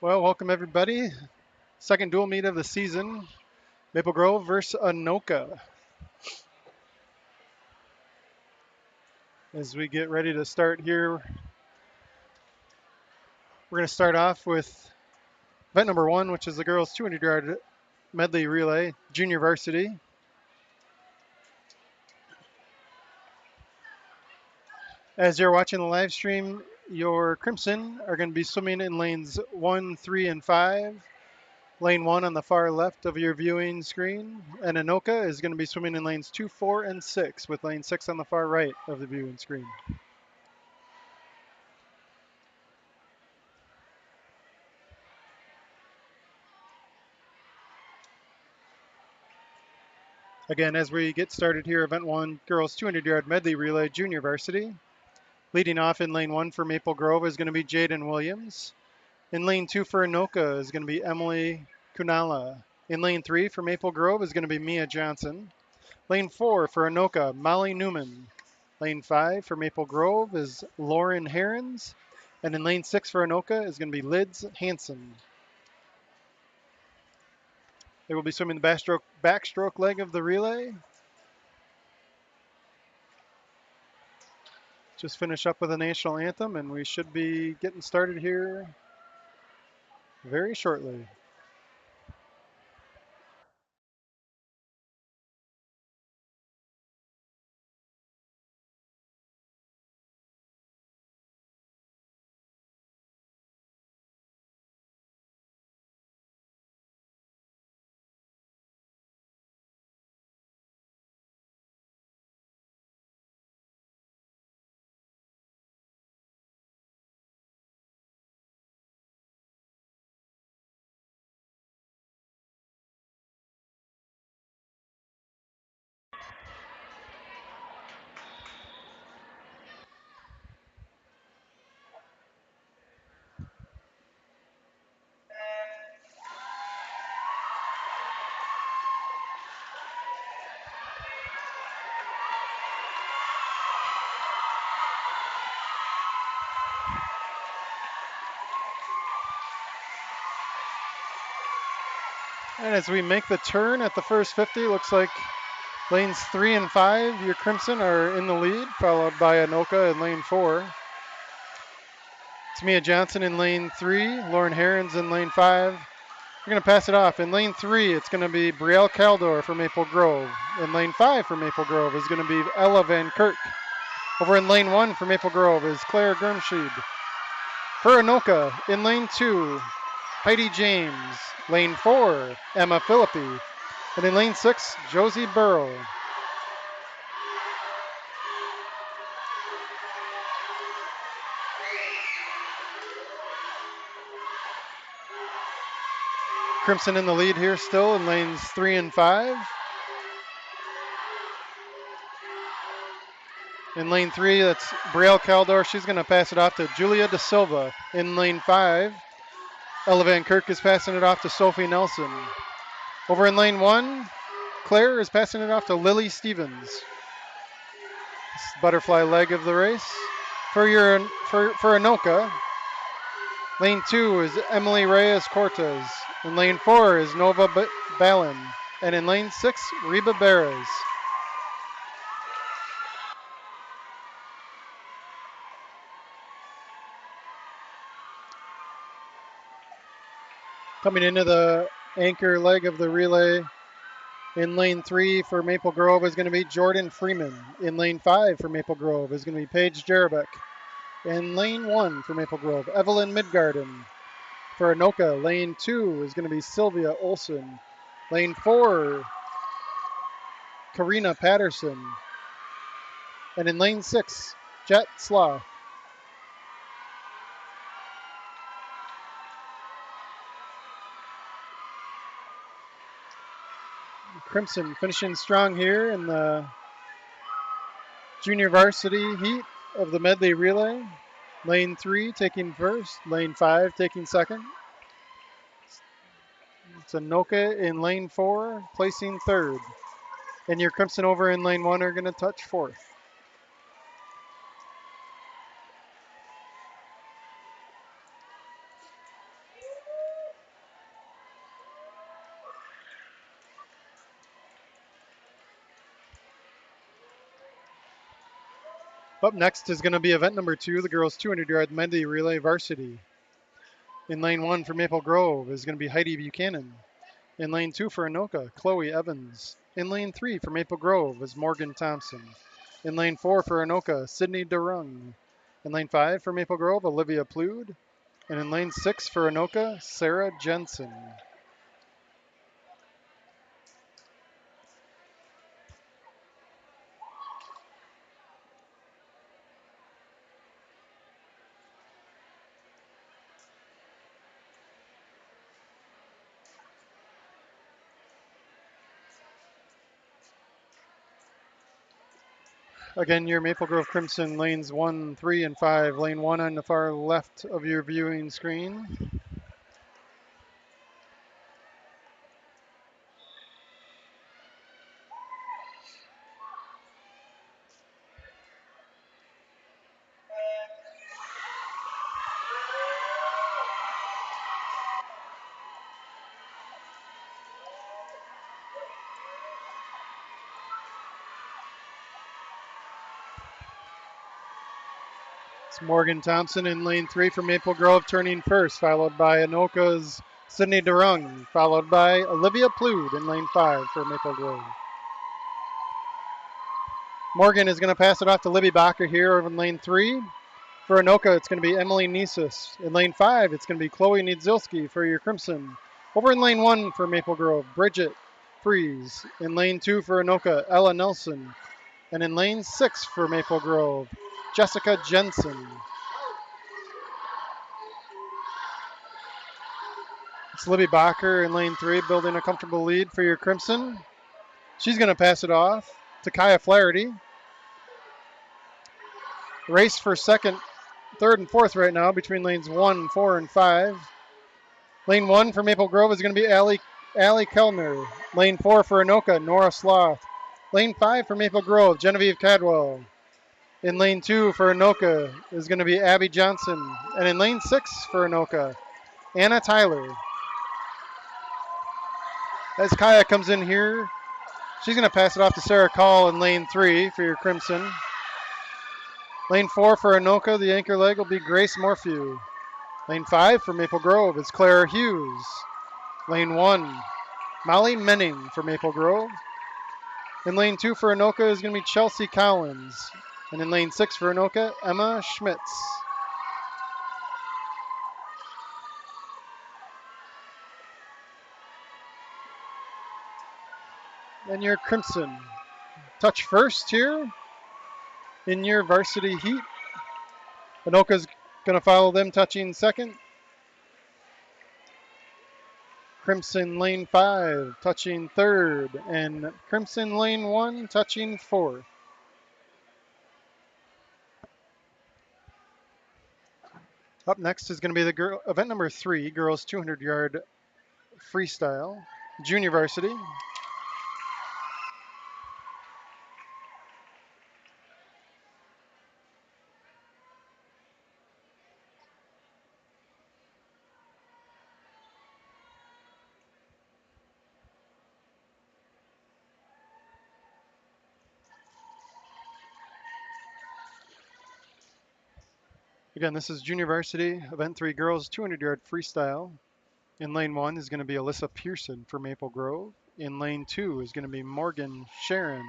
Well, welcome everybody. Second dual meet of the season. Maple Grove versus Anoka. As we get ready to start here, we're going to start off with event number one, which is the girls 200-yard medley relay, junior varsity. As you're watching the live stream, your Crimson are going to be swimming in lanes 1, 3, and 5. Lane 1 on the far left of your viewing screen, and Anoka is going to be swimming in lanes 2, 4, and 6, with lane 6 on the far right of the viewing screen. Again, as we get started here, event one, girls 200-yard medley relay, junior varsity. Leading off in lane 1 for Maple Grove is going to be Jaden Williams. In lane 2 for Anoka is going to be Emily Kunala. In lane 3 for Maple Grove is going to be Mia Johnson. Lane 4 for Anoka, Molly Newman. Lane 5 for Maple Grove is Lauren Herons. And in lane 6 for Anoka is going to be Lids Hansen. They will be swimming the backstroke leg of the relay. Just finish up with the national anthem, and we should be getting started here very shortly. And as we make the turn at the first 50, looks like lanes 3 and 5, your Crimson are in the lead, followed by Anoka in lane 4. It's Mia Johnson in lane 3, Lauren Herons in lane 5. We're going to pass it off. In lane 3, it's going to be Brielle Caldor for Maple Grove. In lane 5 for Maple Grove is going to be Ella Van Kirk. Over in lane 1 for Maple Grove is Claire Grimsheed. For Anoka, in lane 2, Heidi James. Lane 4, Emma Philippi. And in lane 6, Josie Burrow. Crimson in the lead here still in lanes 3 and 5. In lane 3, that's Brielle Caldor. She's going to pass it off to Julia De Silva. In lane 5, Ella Van Kirk is passing it off to Sophie Nelson. Over in lane 1, Claire is passing it off to Lily Stevens. Butterfly leg of the race. For Anoka, lane 2 is Emily Reyes Cortez. In lane 4 is Nova Ballin. And in lane 6, Reba Beres. Coming into the anchor leg of the relay, in lane 3 for Maple Grove is going to be Jordan Freeman. In lane 5 for Maple Grove is going to be Paige Jerebeck. In lane 1 for Maple Grove, Evelyn Midgarden. For Anoka, lane 2 is going to be Sylvia Olson. Lane 4, Karina Patterson. And in lane 6, Jet Slaw. Crimson finishing strong here in the junior varsity heat of the medley relay. Lane 3 taking first, lane 5 taking second. It's Anoka in lane 4 placing third. And your Crimson over in lane 1 are going to touch fourth. Up next is going to be event number 2, the girls 200-yard medley relay varsity. In lane 1 for Maple Grove is going to be Heidi Buchanan. In lane 2 for Anoka, Chloe Evans. In lane 3 for Maple Grove is Morgan Thompson. In lane 4 for Anoka, Sydney DeRung. In lane 5 for Maple Grove, Olivia Plude. And in lane 6 for Anoka, Sarah Jensen. Again, your Maple Grove Crimson lanes 1, 3, and 5. Lane 1 on the far left of your viewing screen. It's Morgan Thompson in lane 3 for Maple Grove turning first, followed by Anoka's Sydney DeRung, followed by Olivia Plude in lane 5 for Maple Grove. Morgan is going to pass it off to Libby Bacher here over in lane 3. For Anoka, it's going to be Emily Nisus. In lane 5, it's going to be Chloe Niedzilski for your Crimson. Over in lane 1 for Maple Grove, Bridget Freeze. In lane 2 for Anoka, Ella Nelson. And in lane 6 for Maple Grove, Jessica Jensen. It's Libby Bacher in lane 3, building a comfortable lead for your Crimson. She's going to pass it off to Kaya Flaherty. Race for second, third, and fourth right now between lanes 1, 4, and 5. Lane 1 for Maple Grove is going to be Allie Kellner. Lane 4 for Anoka, Nora Sloth. Lane 5 for Maple Grove, Genevieve Cadwell. In lane 2 for Anoka is going to be Abby Johnson. And in lane 6 for Anoka, Anna Tyler. As Kaya comes in here, she's going to pass it off to Sarah Call in lane 3 for your Crimson. Lane 4 for Anoka, the anchor leg will be Grace Morphew. Lane 5 for Maple Grove is Claire Hughes. Lane 1, Molly Menning for Maple Grove. In lane 2 for Anoka is going to be Chelsea Collins. And in lane 6 for Anoka, Emma Schmitz. And your Crimson touch first here in your varsity heat. Anoka's going to follow them touching second. Crimson lane 5 touching third. And Crimson lane 1 touching fourth. Up next is going to be the event number 3, girls 200-yard freestyle, junior varsity. Again, this is junior varsity, event 3, girls 200-yard freestyle. In lane 1 is going to be Alyssa Pearson for Maple Grove. In lane 2 is going to be Morgan Sharon,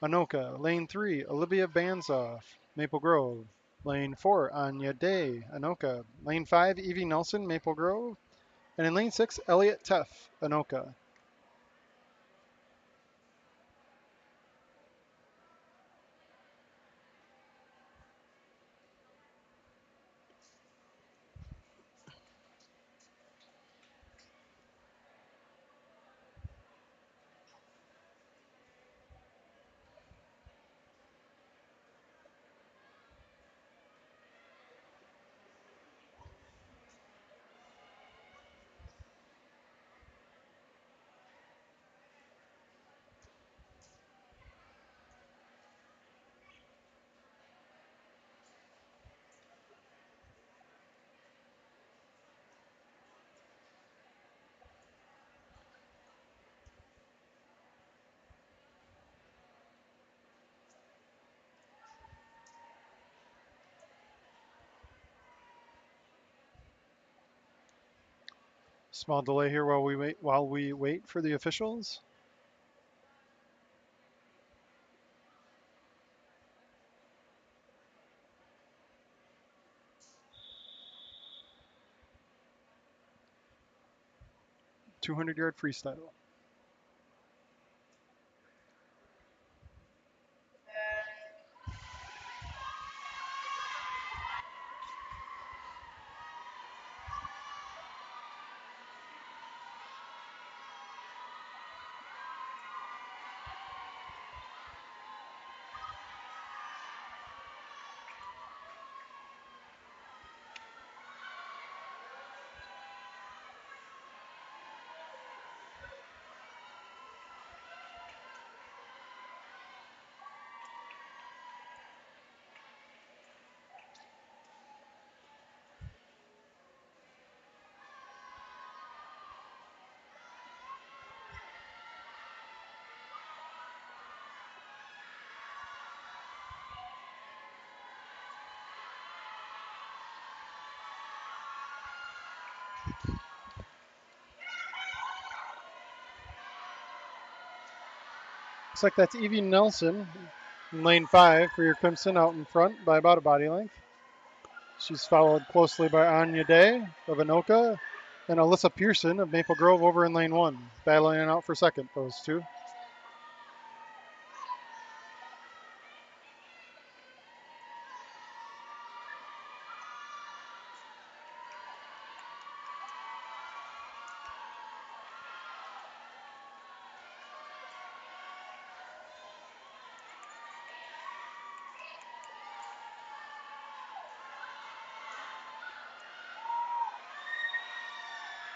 Anoka. Lane 3, Olivia Banzoff, Maple Grove. Lane 4, Anya Day, Anoka. Lane 5, Evie Nelson, Maple Grove. And in lane 6, Elliot Teff, Anoka. Small delay here while we wait for the officials. .200-yard freestyle. Looks like that's Evie Nelson in lane 5 for your Crimson out in front by about a body length. She's followed closely by Anya Day of Anoka and Alyssa Pearson of Maple Grove over in lane 1. Battling it out for second, those two.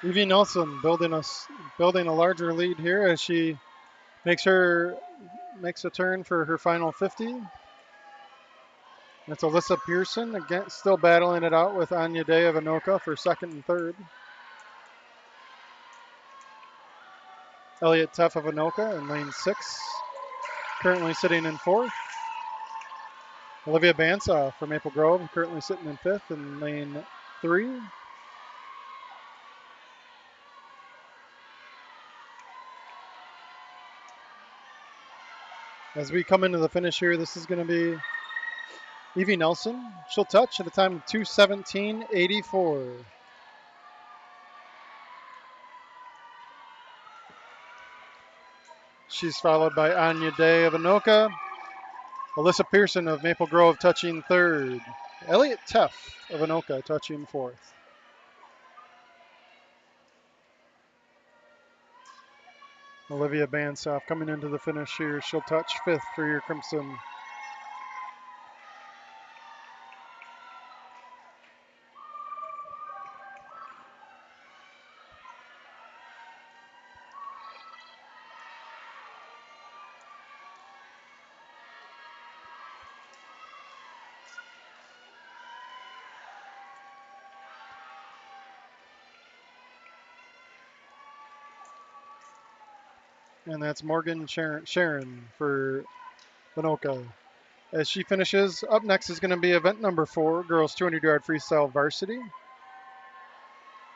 Evie Nelson building a larger lead here as she makes a turn for her final 50. That's Alyssa Pearson again, still battling it out with Anya Day of Anoka for second and third. Elliot Teff of Anoka in lane 6, currently sitting in 4th. Olivia Bansaw from Maple Grove, currently sitting in 5th in lane 3. As we come into the finish here, this is going to be Evie Nelson. She'll touch at a time of 2:17.84. She's followed by Anya Day of Anoka. Alyssa Pearson of Maple Grove touching 3rd. Elliot Teff of Anoka touching 4th. Olivia Bansoff coming into the finish here. She'll touch 5th for your Crimson. And that's Morgan Sharon for Anoka. As she finishes, up next is going to be event number 4, girls 200-yard freestyle varsity.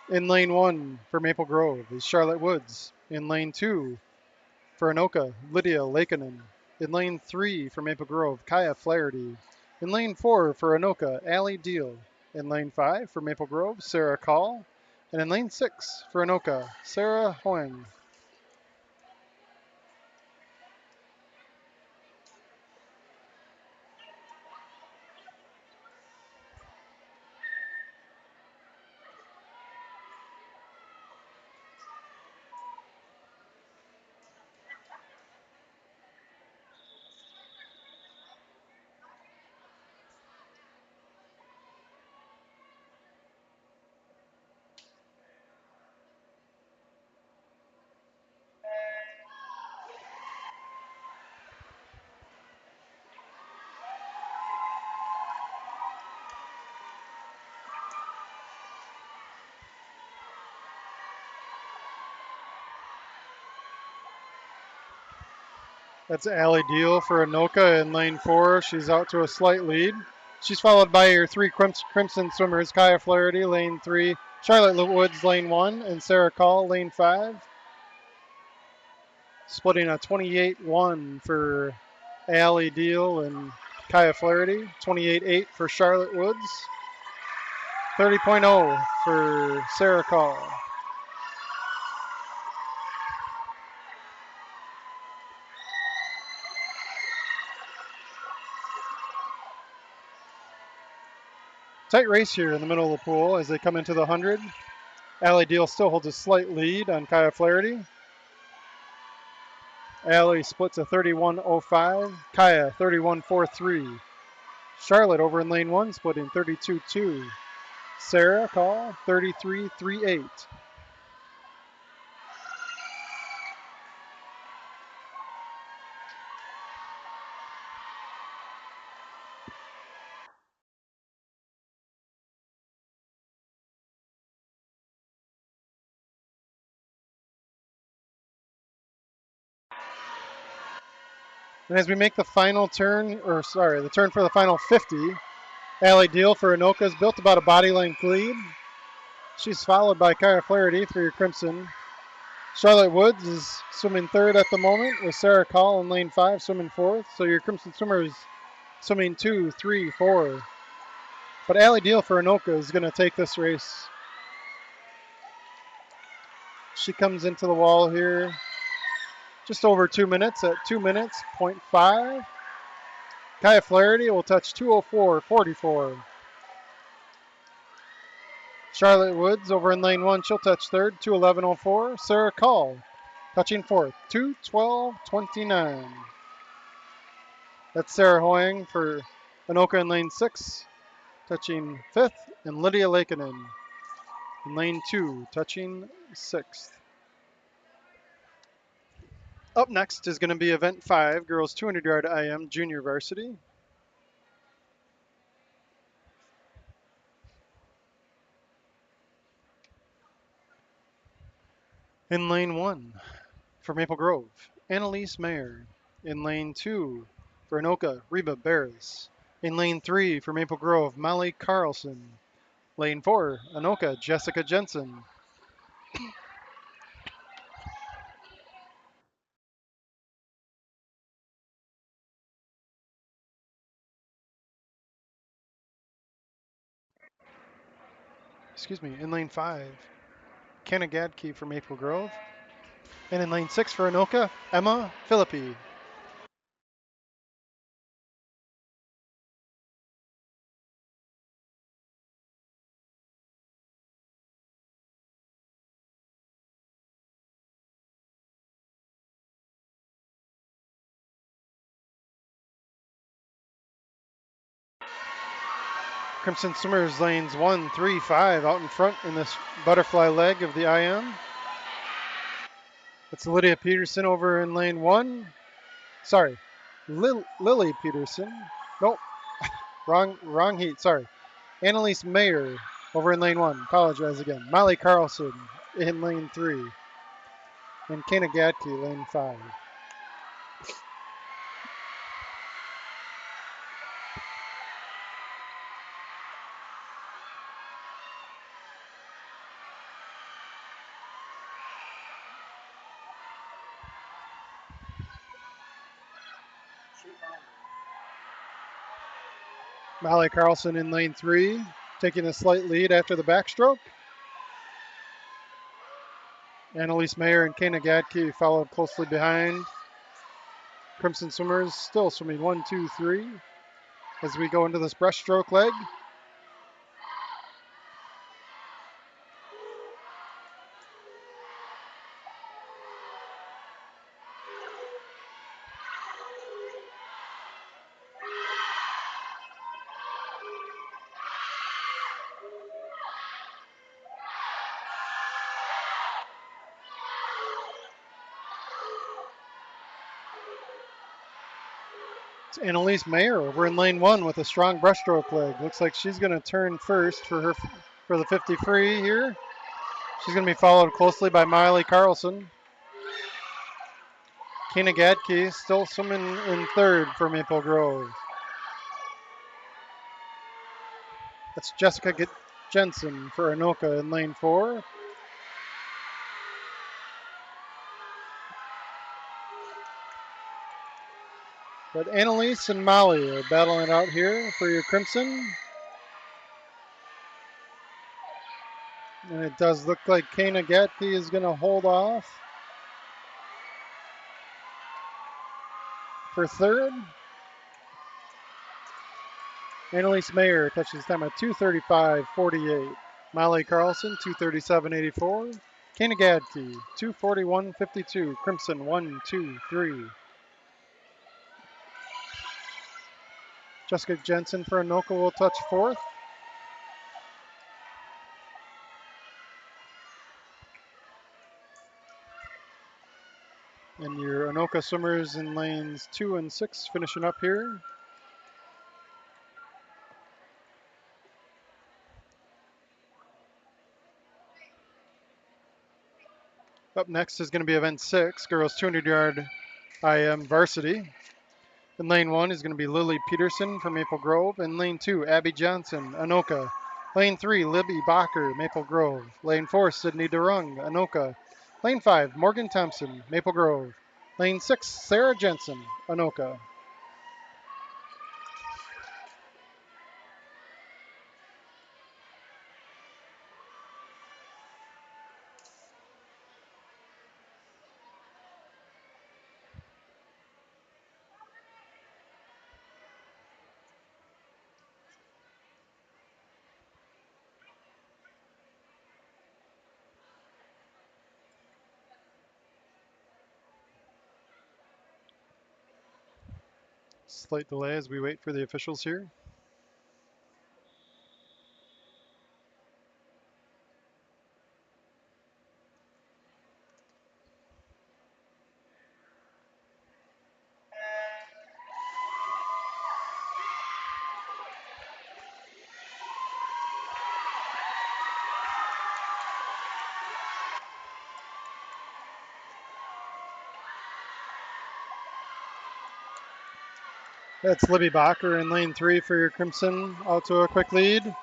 In lane 1 for Maple Grove is Charlotte Woods. In lane 2 for Anoka, Lydia Lakeinen. In lane 3 for Maple Grove, Kaya Flaherty. In lane 4 for Anoka, Allie Deal. In lane 5 for Maple Grove, Sarah Call. And in lane 6 for Anoka, Sarah Hoang. That's Allie Deal for Anoka in lane 4. She's out to a slight lead. She's followed by your 3 Crimson swimmers, Kaya Flaherty, lane 3, Charlotte Woods, lane 1, and Sarah Call, lane 5. Splitting a 28-1 for Allie Deal and Kaya Flaherty. 28-8 for Charlotte Woods. 30.0 for Sarah Call. Tight race here in the middle of the pool as they come into the 100. Allie Deal still holds a slight lead on Kaya Flaherty. Allie splits a 31.05. Kaya 31.43. Charlotte over in lane 1 splitting 32.2. Sarah Call 33.38. And as we make the final turn, the turn for the final 50, Allie Deal for Anoka is built about a body length lead. She's followed by Kaya Flaherty for your Crimson. Charlotte Woods is swimming third at the moment with Sarah Call in lane 5 swimming fourth. So your Crimson swimmers swimming 2, 3, 4. But Allie Deal for Anoka is going to take this race. She comes into the wall here just over 2 minutes at 2 minutes, 0.5. Kaya Flaherty will touch 2:04.44. Charlotte Woods over in lane 1, she'll touch third, 2:11.04. Sarah Call touching fourth, 2:12.29. That's Sarah Hoang for Anoka in lane 6, touching fifth, and Lydia Lakeinen in lane 2, touching sixth. Up next is going to be event 5, girls 200-yard IM junior varsity. In lane 1 for Maple Grove, Annalise Mayer. In lane 2 for Anoka, Reba Barris. In lane 3 for Maple Grove, Molly Carlson. Lane 4, Anoka, Jessica Jensen. In lane 5, Kenna Gadke for Maple Grove. And in lane 6 for Anoka, Emma Philippi. Crimson Swimmers lanes 1, 3, 5 out in front in this butterfly leg of the IM. It's Lydia Peterson over in lane 1. Sorry, Lily Peterson. Nope, wrong heat. Sorry. Annalise Mayer over in lane 1. Apologize again. Molly Carlson in lane 3. And Kana Gadke, lane 5. Molly Carlson in lane 3, taking a slight lead after the backstroke. Annalise Mayer and Kana Gadke followed closely behind. Crimson Swimmers still swimming 1, 2, 3 as we go into this breaststroke leg. It's Annalise Mayer over in lane 1 with a strong breaststroke leg. Looks like she's going to turn first for the 50 free here. She's going to be followed closely by Miley Carlson. Kina Gadke still swimming in third for Maple Grove. That's Jensen for Anoka in lane 4. But Annalise and Molly are battling it out here for your Crimson. And it does look like Kana Gatke is going to hold off for third. Annalise Mayer touches time at 2:35.48. Molly Carlson 2:37.84. Kana Gatke 2:41.52. Crimson 1, 2, 3. Jessica Jensen for Anoka will touch fourth. And your Anoka swimmers in lanes 2 and 6 finishing up here. Up next is going to be event 6, girls 200-yard IM varsity. In lane 1 is going to be Lily Peterson from Maple Grove. In lane 2, Abby Johnson, Anoka. Lane 3, Libby Bacher, Maple Grove. Lane 4, Sydney DeRung, Anoka. Lane 5, Morgan Thompson, Maple Grove. Lane 6, Sarah Jensen, Anoka. Slight delay as we wait for the officials here. That's Libby Bacher in lane 3 for your Crimson, out to a quick lead.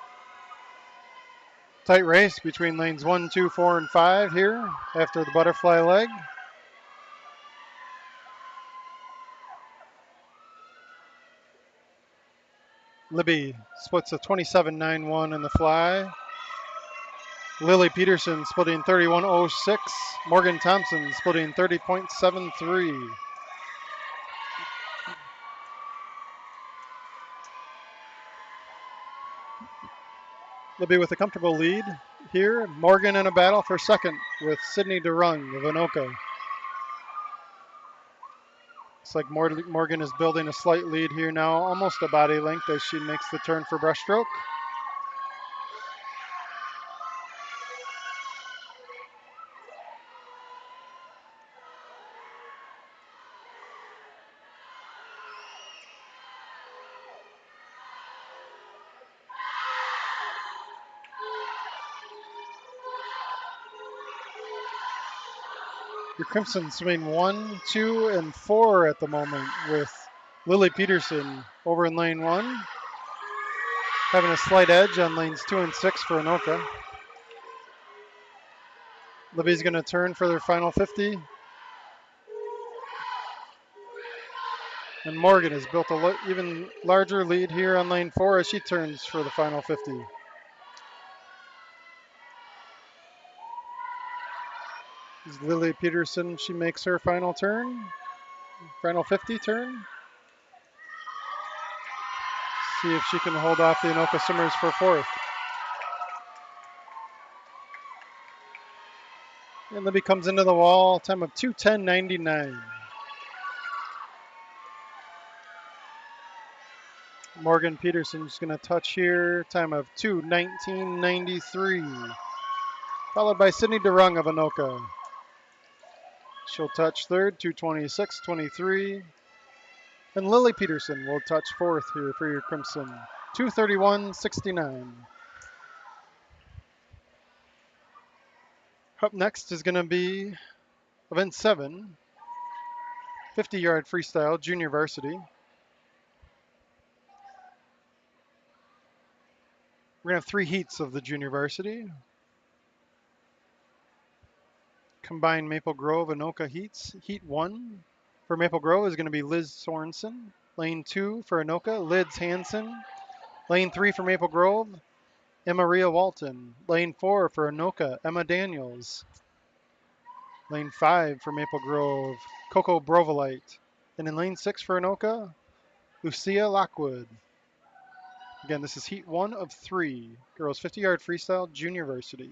Tight race between lanes 1, 2, 4, and 5 here after the butterfly leg. Libby splits a 27.91 in the fly. Lily Peterson splitting 31.06. Morgan Thompson splitting 30.73. Libby with a comfortable lead here. Morgan in a battle for second with Sydney DeRung of Anoka. Looks like Morgan is building a slight lead here now, almost a body length as she makes the turn for breaststroke. Your Crimson swimming 1, 2, and 4 at the moment with Lily Peterson over in lane 1. Having a slight edge on lanes 2 and 6 for Anoka. Libby's going to turn for their final 50. And Morgan has built a even larger lead here on lane 4 as she turns for the final 50. This is Lily Peterson. She makes her final turn, final 50 turn. See if she can hold off the Anoka swimmers for fourth. And Libby comes into the wall, time of 2:10.99. Morgan Peterson's going to touch here, time of 2:19.93. Followed by Sydney DeRung of Anoka. She'll touch third, 2:26.23. And Lily Peterson will touch fourth here for your Crimson, 2:31.69. Up next is going to be event 7, 50-yard freestyle junior varsity. We're going to have 3 heats of the junior varsity. Combined Maple Grove Anoka heats. Heat 1 for Maple Grove is going to be Liz Sorensen. Lane 2 for Anoka, Lids Hansen. Lane 3 for Maple Grove, Emma Maria Walton. Lane 4 for Anoka, Emma Daniels. Lane 5 for Maple Grove, Coco Brovolite. And in lane 6 for Anoka, Lucia Lockwood. Again, this is heat 1 of 3. Girls 50-yard freestyle junior varsity.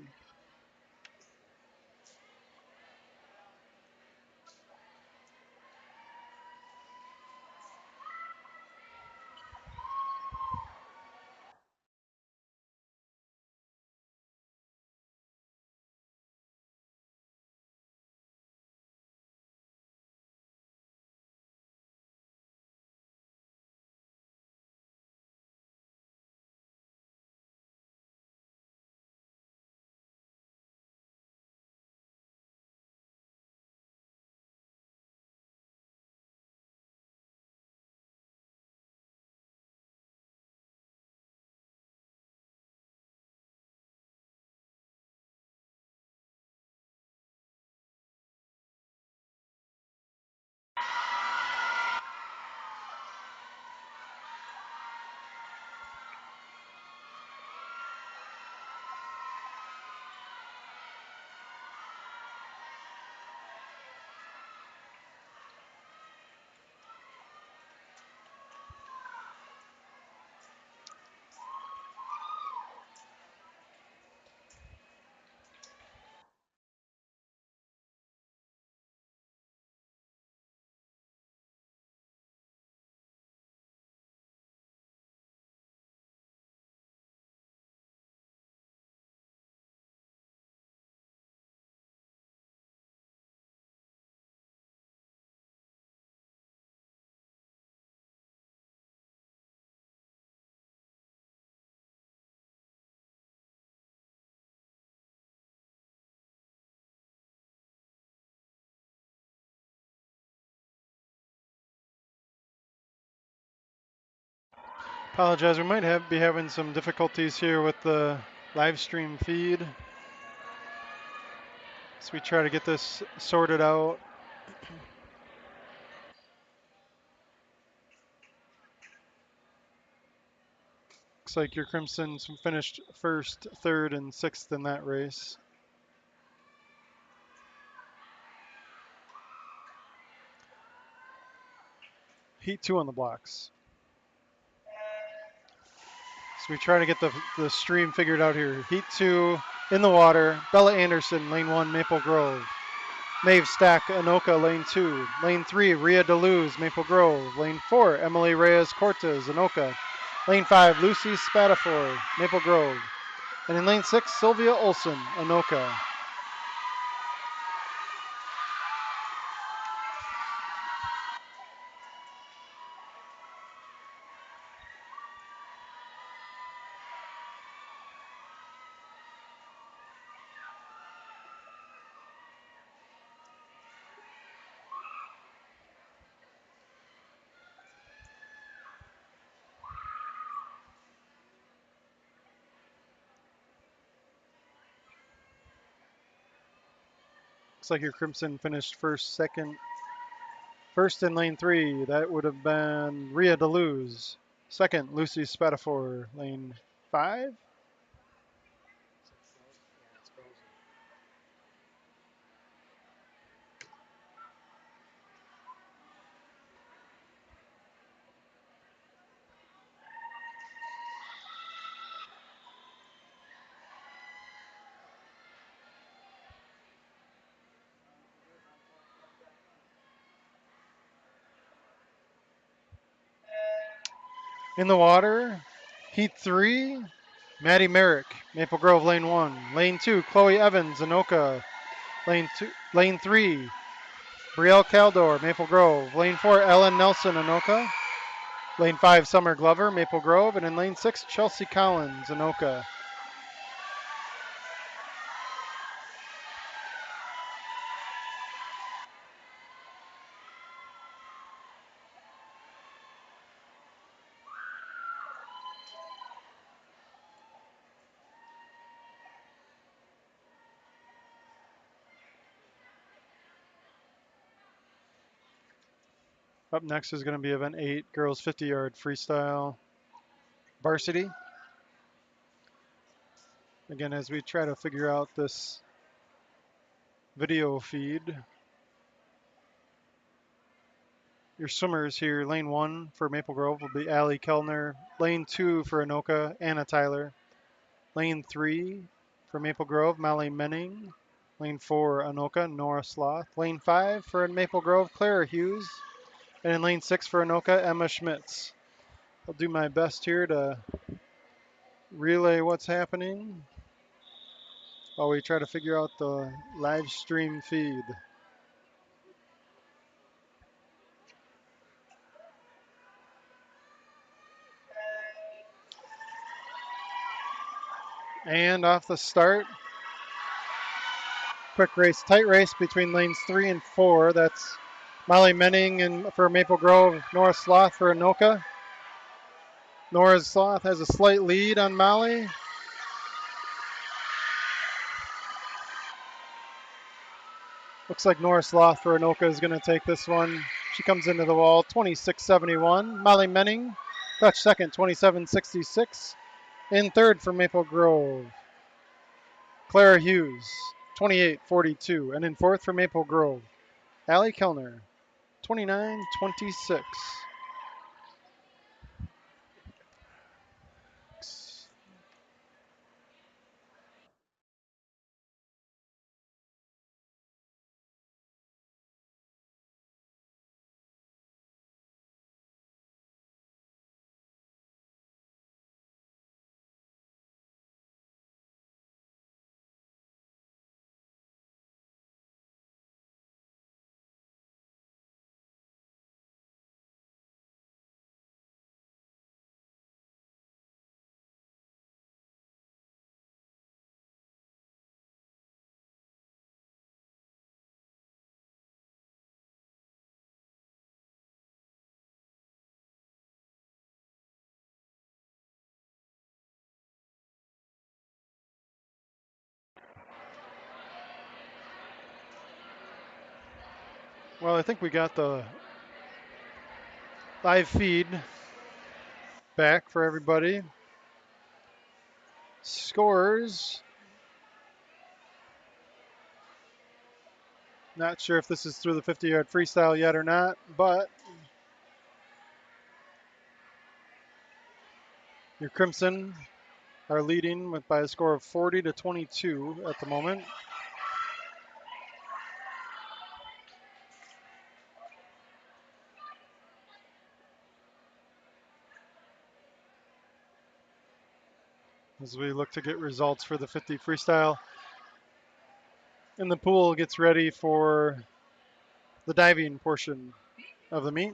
Apologize, we might be having some difficulties here with the live stream feed. So we try to get this sorted out. Looks like your Crimsons finished first, third, and sixth in that race. Heat 2 on the blocks. So we try to get the stream figured out here. Heat 2 in the water. Bella Anderson, lane 1, Maple Grove. Maeve Stack, Anoka, lane 2. Lane 3, Ria DeLuz, Maple Grove. Lane 4, Emily Reyes Cortez, Anoka. Lane 5, Lucy Spatafor, Maple Grove. And in lane 6, Sylvia Olson, Anoka. Looks like your Crimson finished first, second. First in lane 3, that would have been Ria DeLuz. Second, Lucy Spatafor, lane 5. In the water, heat 3, Maddie Merrick, Maple Grove, lane 1. Lane 2, Chloe Evans, Anoka. Lane 3, Brielle Caldor, Maple Grove. Lane 4, Ellen Nelson, Anoka. Lane 5, Summer Glover, Maple Grove. And in lane 6, Chelsea Collins, Anoka. Up next is going to be event 8, girls 50-yard freestyle varsity. Again, as we try to figure out this video feed, your swimmers here, lane 1 for Maple Grove will be Allie Kellner. Lane 2 for Anoka, Anna Tyler. Lane 3 for Maple Grove, Molly Menning. Lane 4, Anoka, Nora Sloth. Lane 5 for Maple Grove, Clara Hughes. And in lane 6 for Anoka, Emma Schmitz. I'll do my best here to relay what's happening while we try to figure out the live stream feed. And off the start, quick race, tight race between lanes 3 and 4. That's Molly Menning and for Maple Grove, Nora Sloth for Anoka. Nora Sloth has a slight lead on Molly. Looks like Nora Sloth for Anoka is going to take this one. She comes into the wall, 26.71. Molly Menning, touch second, 27.66. In third for Maple Grove, Clara Hughes, 28.42. And in fourth for Maple Grove, Allie Kellner, 29.26. Well, I think we got the live feed back for everybody. Scores. Not sure if this is through the 50-yard freestyle yet or not, but your Crimson are leading by a score of 40-22 at the moment. As we look to get results for the 50 freestyle. And the pool gets ready for the diving portion of the meet.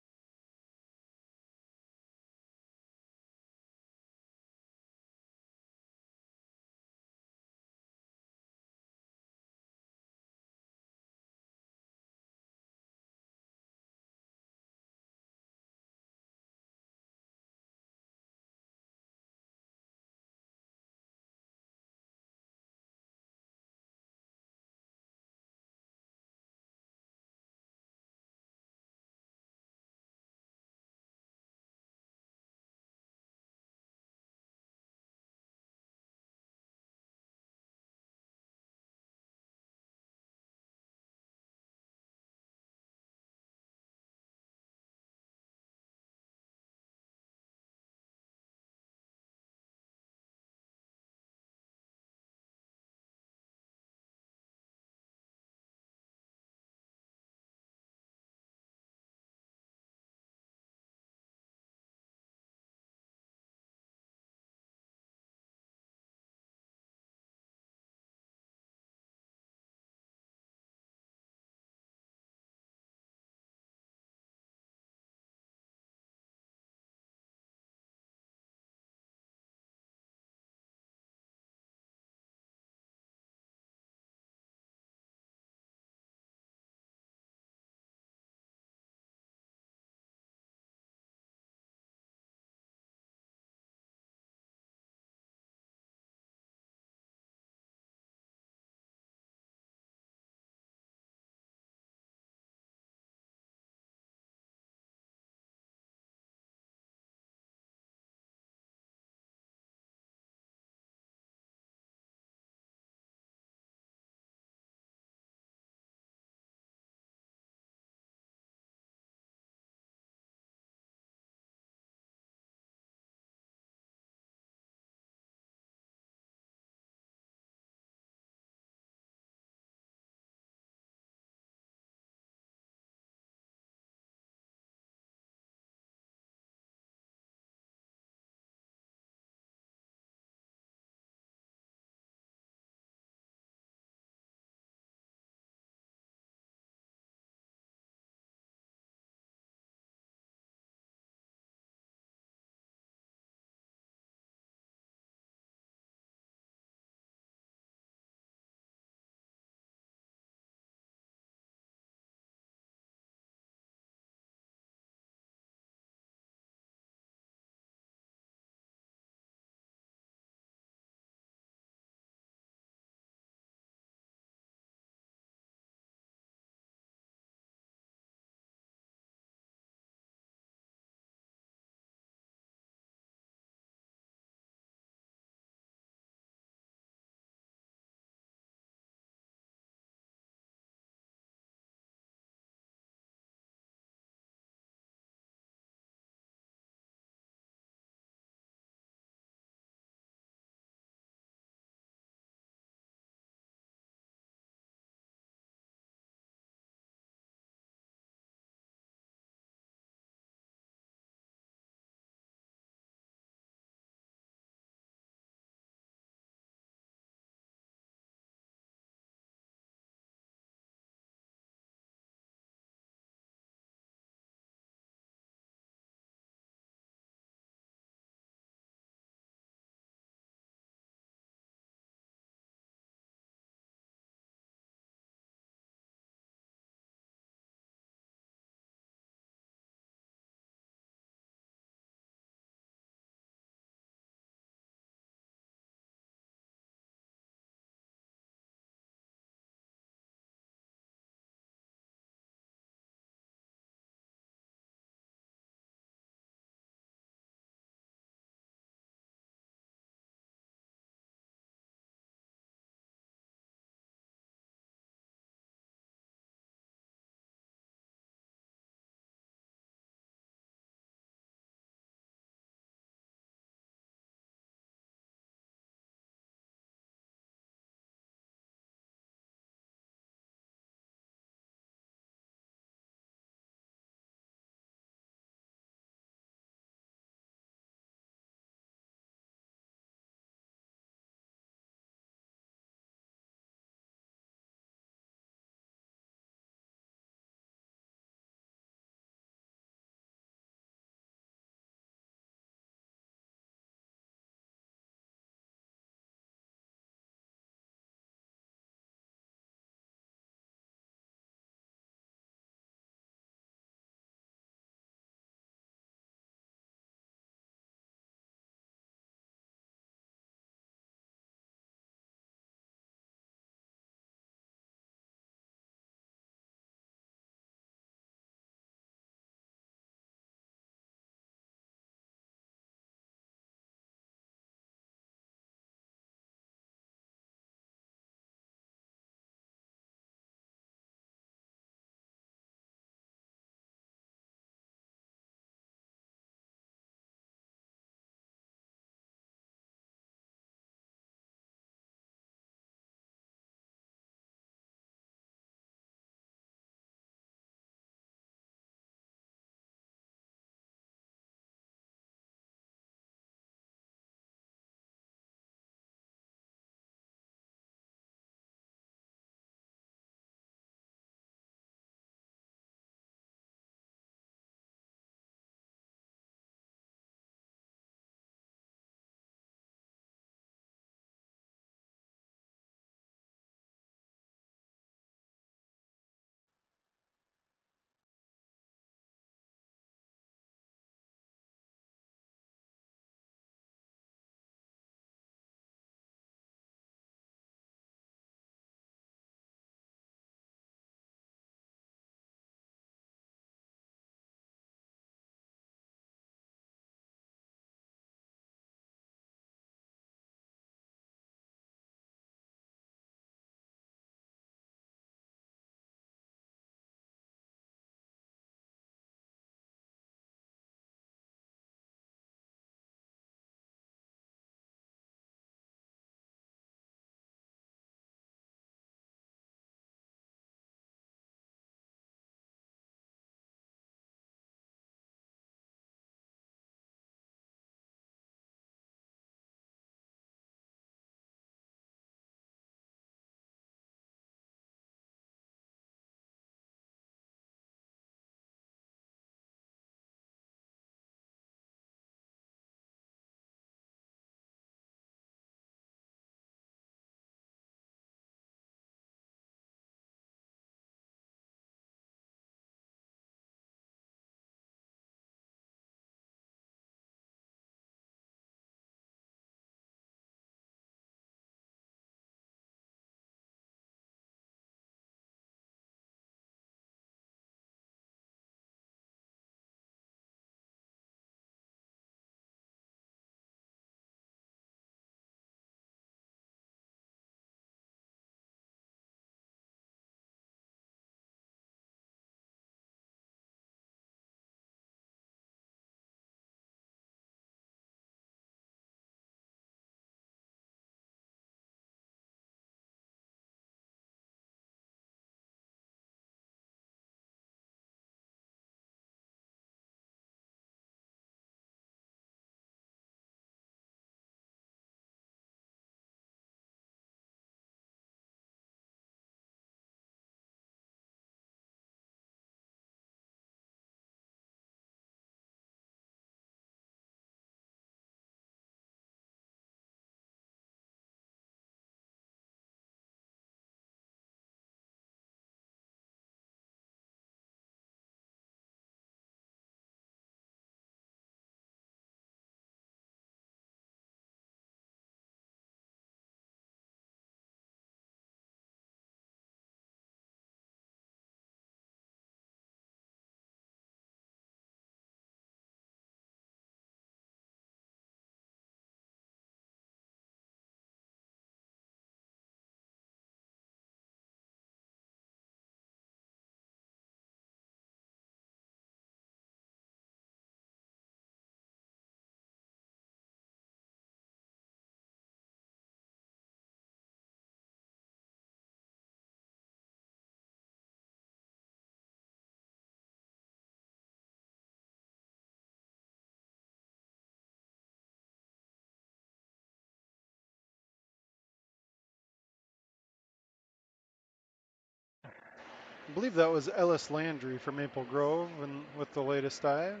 I believe that was Ellis Landry for Maple Grove and with the latest dive.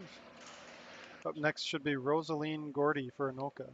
Up next should be Rosaline Gordy for Anoka.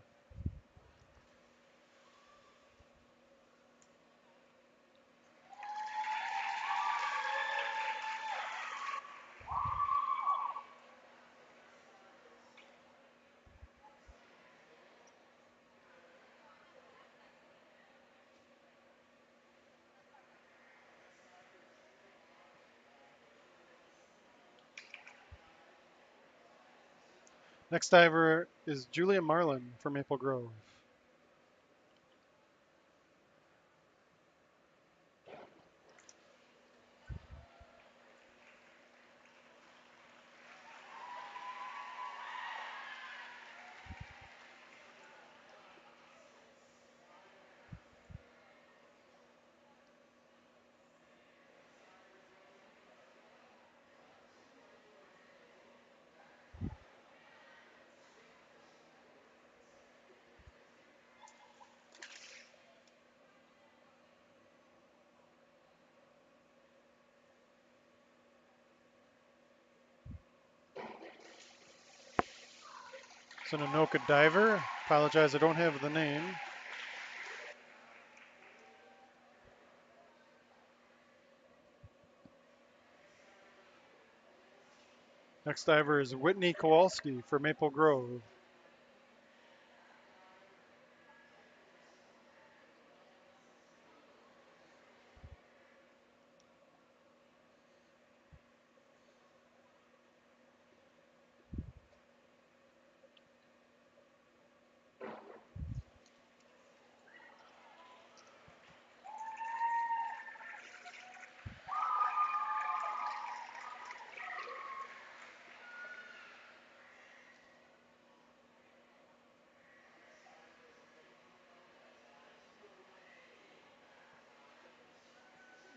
Next diver is Julia Marlin for Maple Grove. It's an Anoka diver. Apologize, I don't have the name. Next diver is Whitney Kowalski for Maple Grove.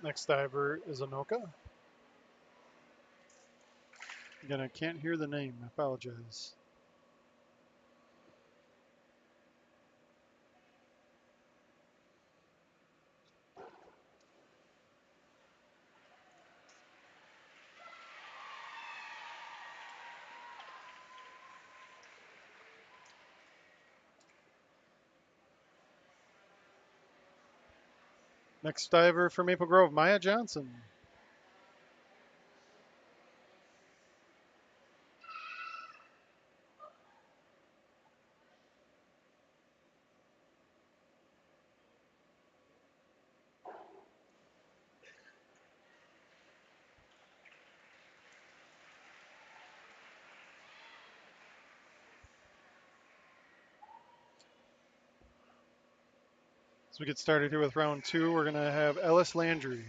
Next diver is Anoka. Again, I can't hear the name. I apologize. Next diver for Maple Grove, Maya Johnson. As we get started here with round two, we're going to have Ellis Landry.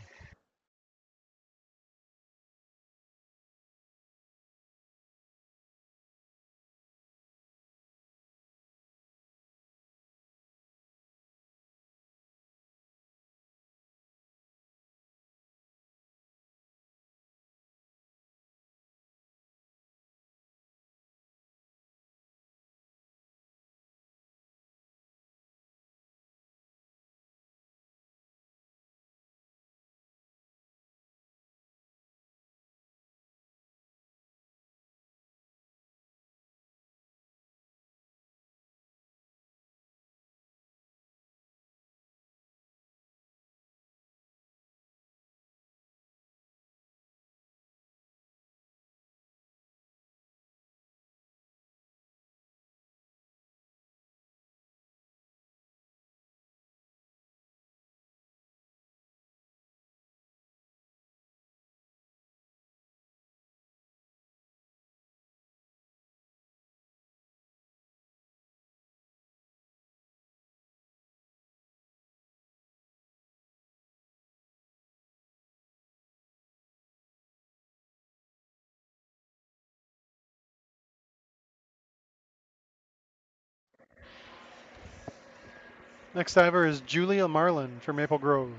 Next diver is Julia Marlin for Maple Grove.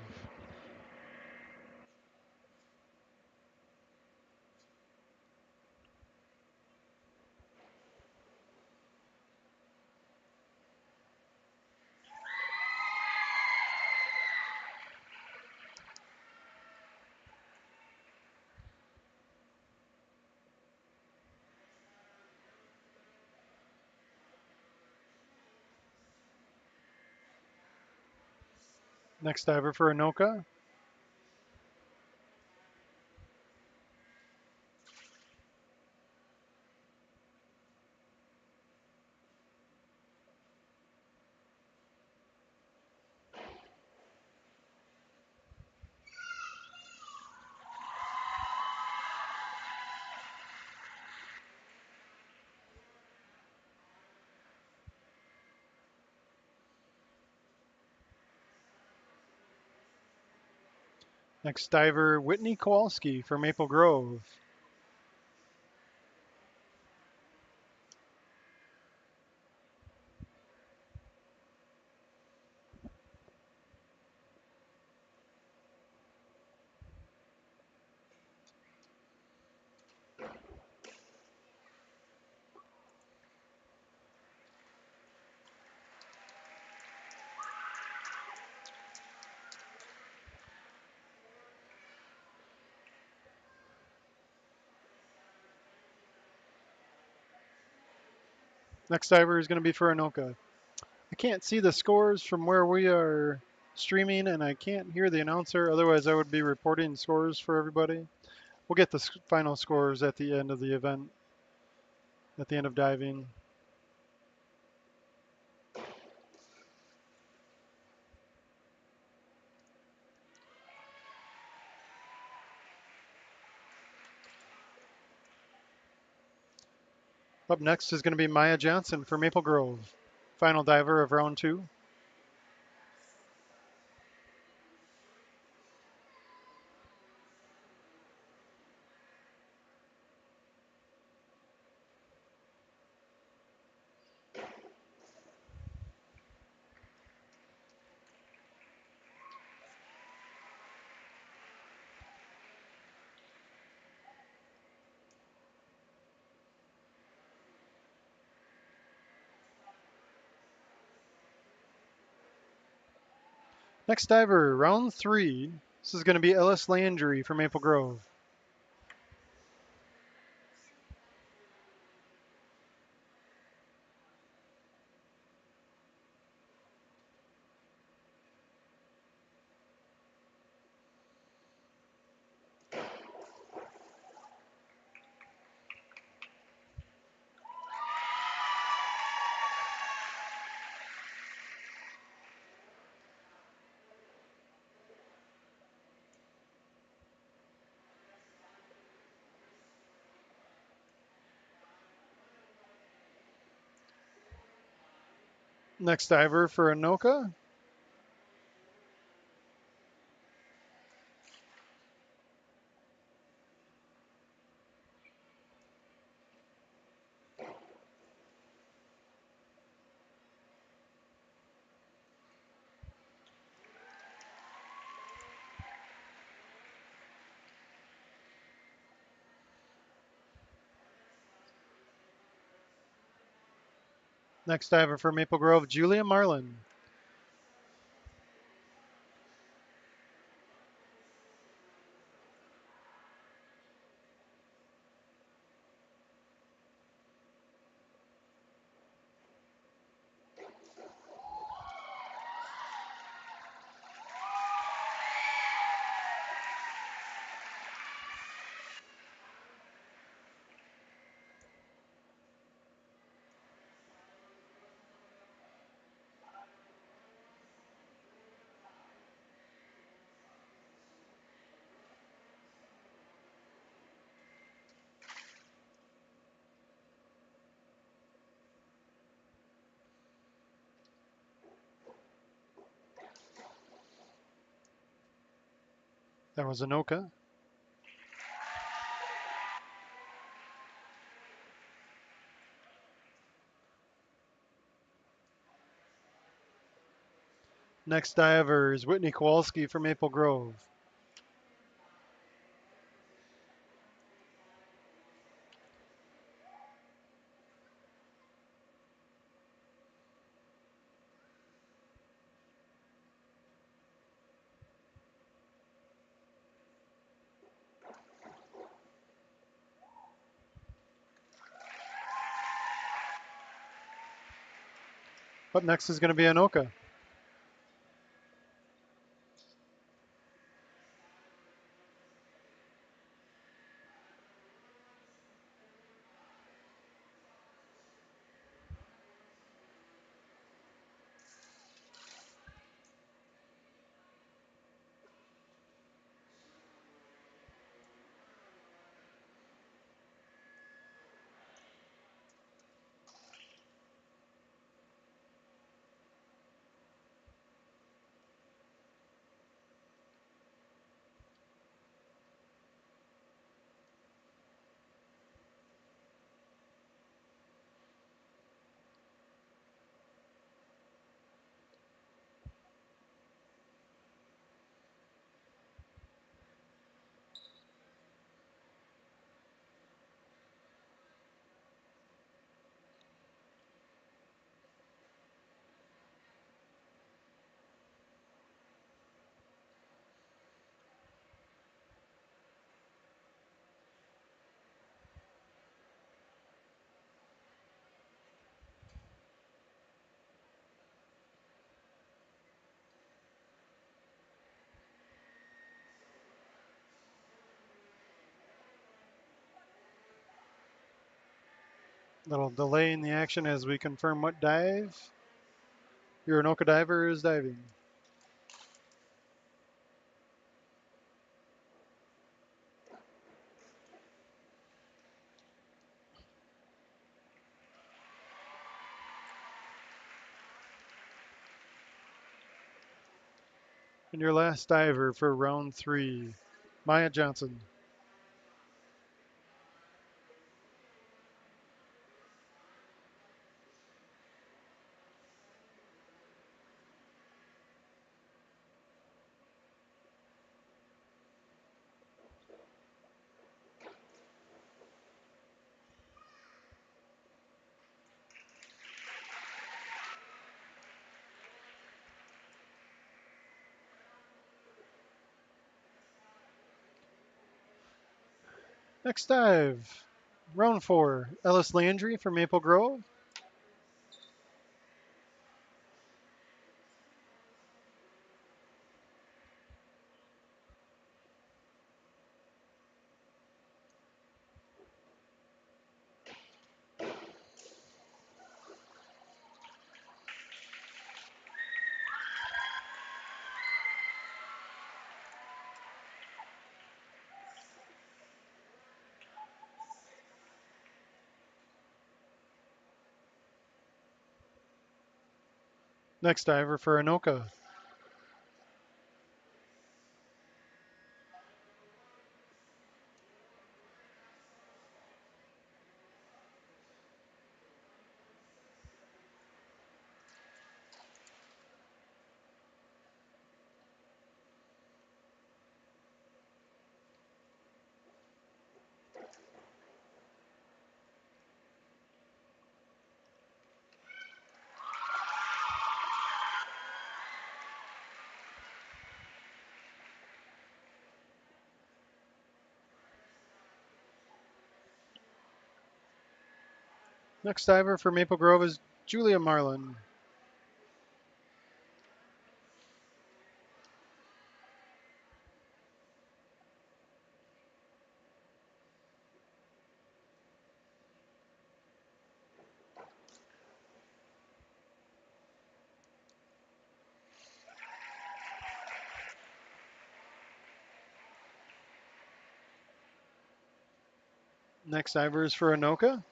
Next diver for Anoka. Next diver, Whitney Kowalski for Maple Grove. Next diver is going to be for Anoka. I can't see the scores from where we are streaming, and I can't hear the announcer. Otherwise, I would be reporting scores for everybody. We'll get the final scores at the end of the event, at the end of diving. Up next is going to be Maya Johnson for Maple Grove, final diver of round 2. Next diver, round 3. This is going to be Ellis Landry for Maple Grove. Next diver for Anoka. Next diver for Maple Grove, Julia Marlin. That was Anoka. Next diver is Whitney Kowalski for Maple Grove. Up next is going to be Anoka. Little delay in the action as we confirm what dive your Anoka diver is diving. And your last diver for round 3, Maya Johnson. Next dive, round 4, Ellis Landry from Maple Grove. Next diver for Anoka. Next diver for Maple Grove is Julia Marlin. Next diver is for Anoka.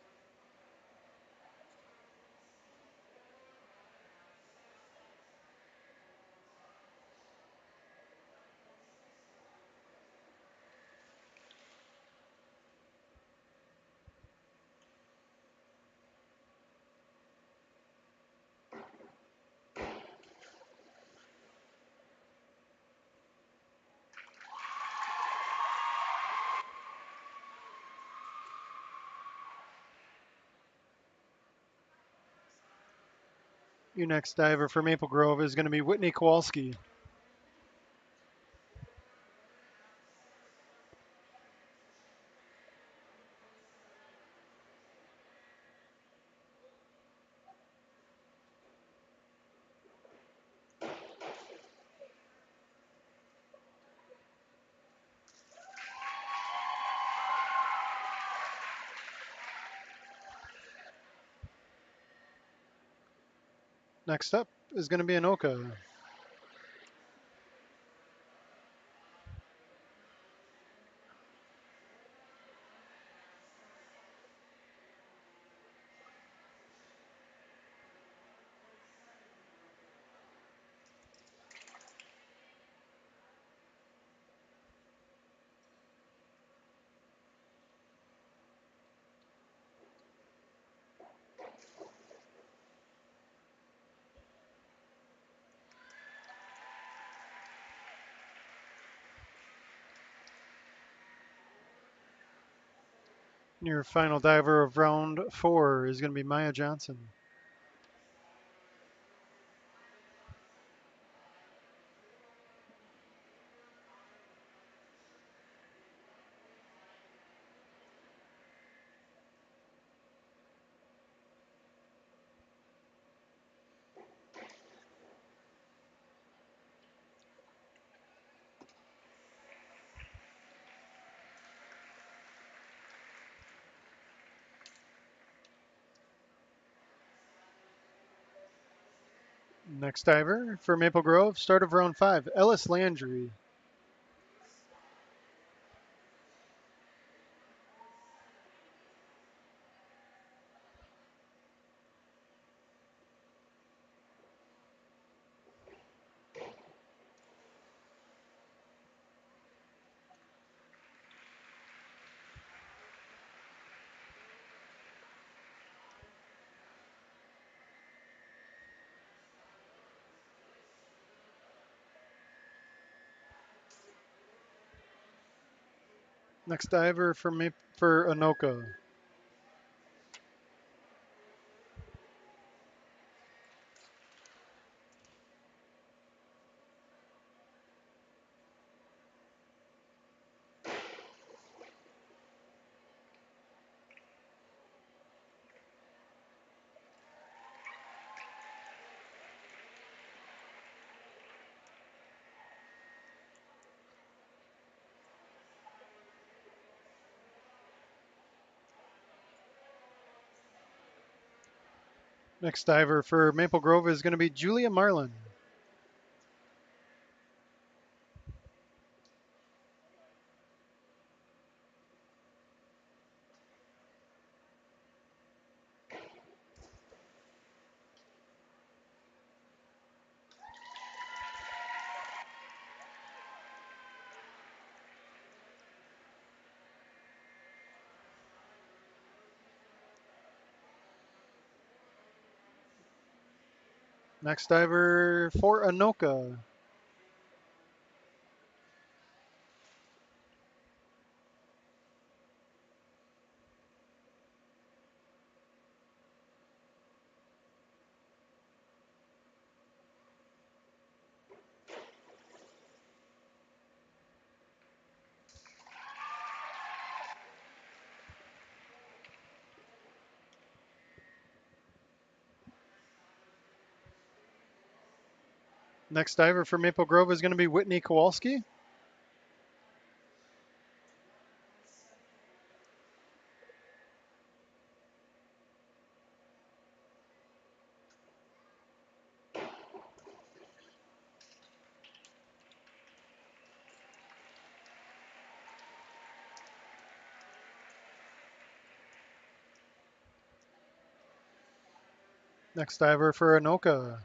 Your next diver for Maple Grove is going to be Whitney Kowalski. Next up is going to be Anoka. Your final diver of round 4 is going to be Maya Johnson. Next diver for Maple Grove, start of round 5, Ellis Landry. Next diver for Anoka. Next diver for Maple Grove is going to be Julia Marlin. Next diver for Anoka. Next diver for Maple Grove is going to be Whitney Kowalski. Next diver for Anoka.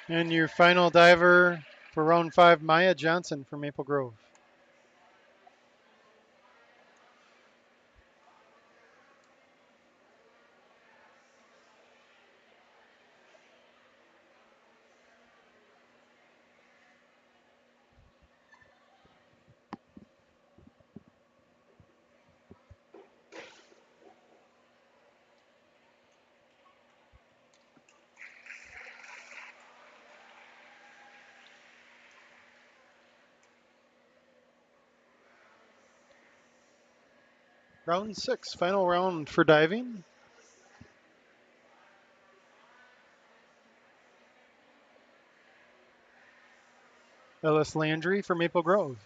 And your final diver for round 5, Maya Johnson from Maple Grove. Round 6, final round for diving. Ellis Landry for Maple Grove.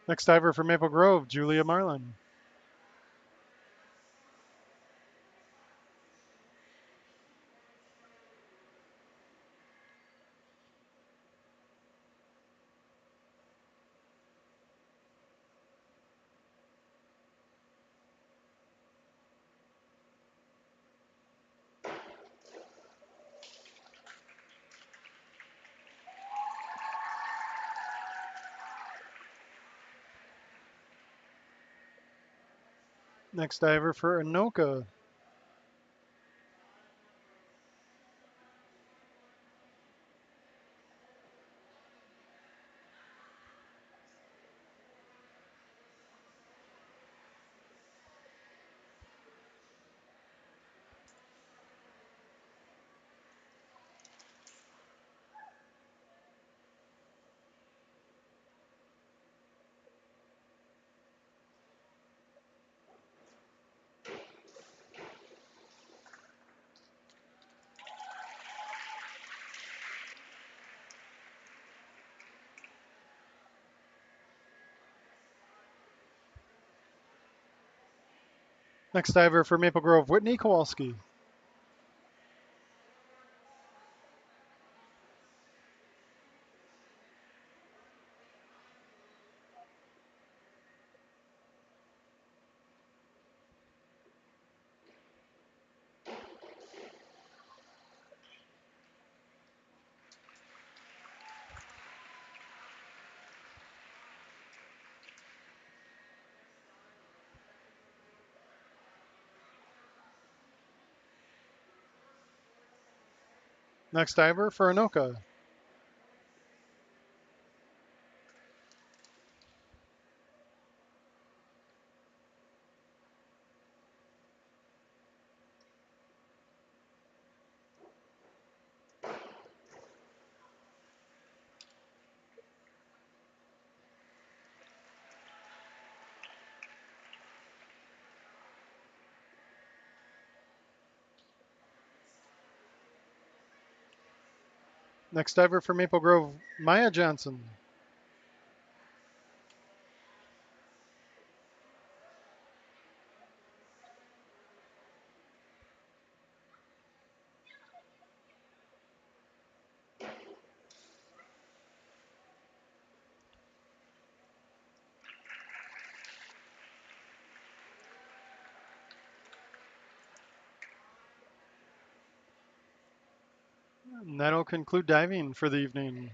Next diver for Maple Grove, Julia Marlin. Next diver for Anoka. Next diver for Maple Grove, Whitney Kowalski. Next diver for Anoka. Next diver for Maple Grove, Maya Johnson. And that'll conclude diving for the evening.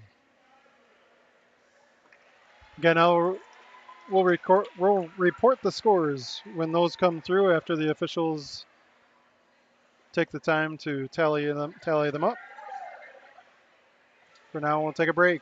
Again, we'll report the scores when those come through after the officials take the time to tally them up. For now, we'll take a break.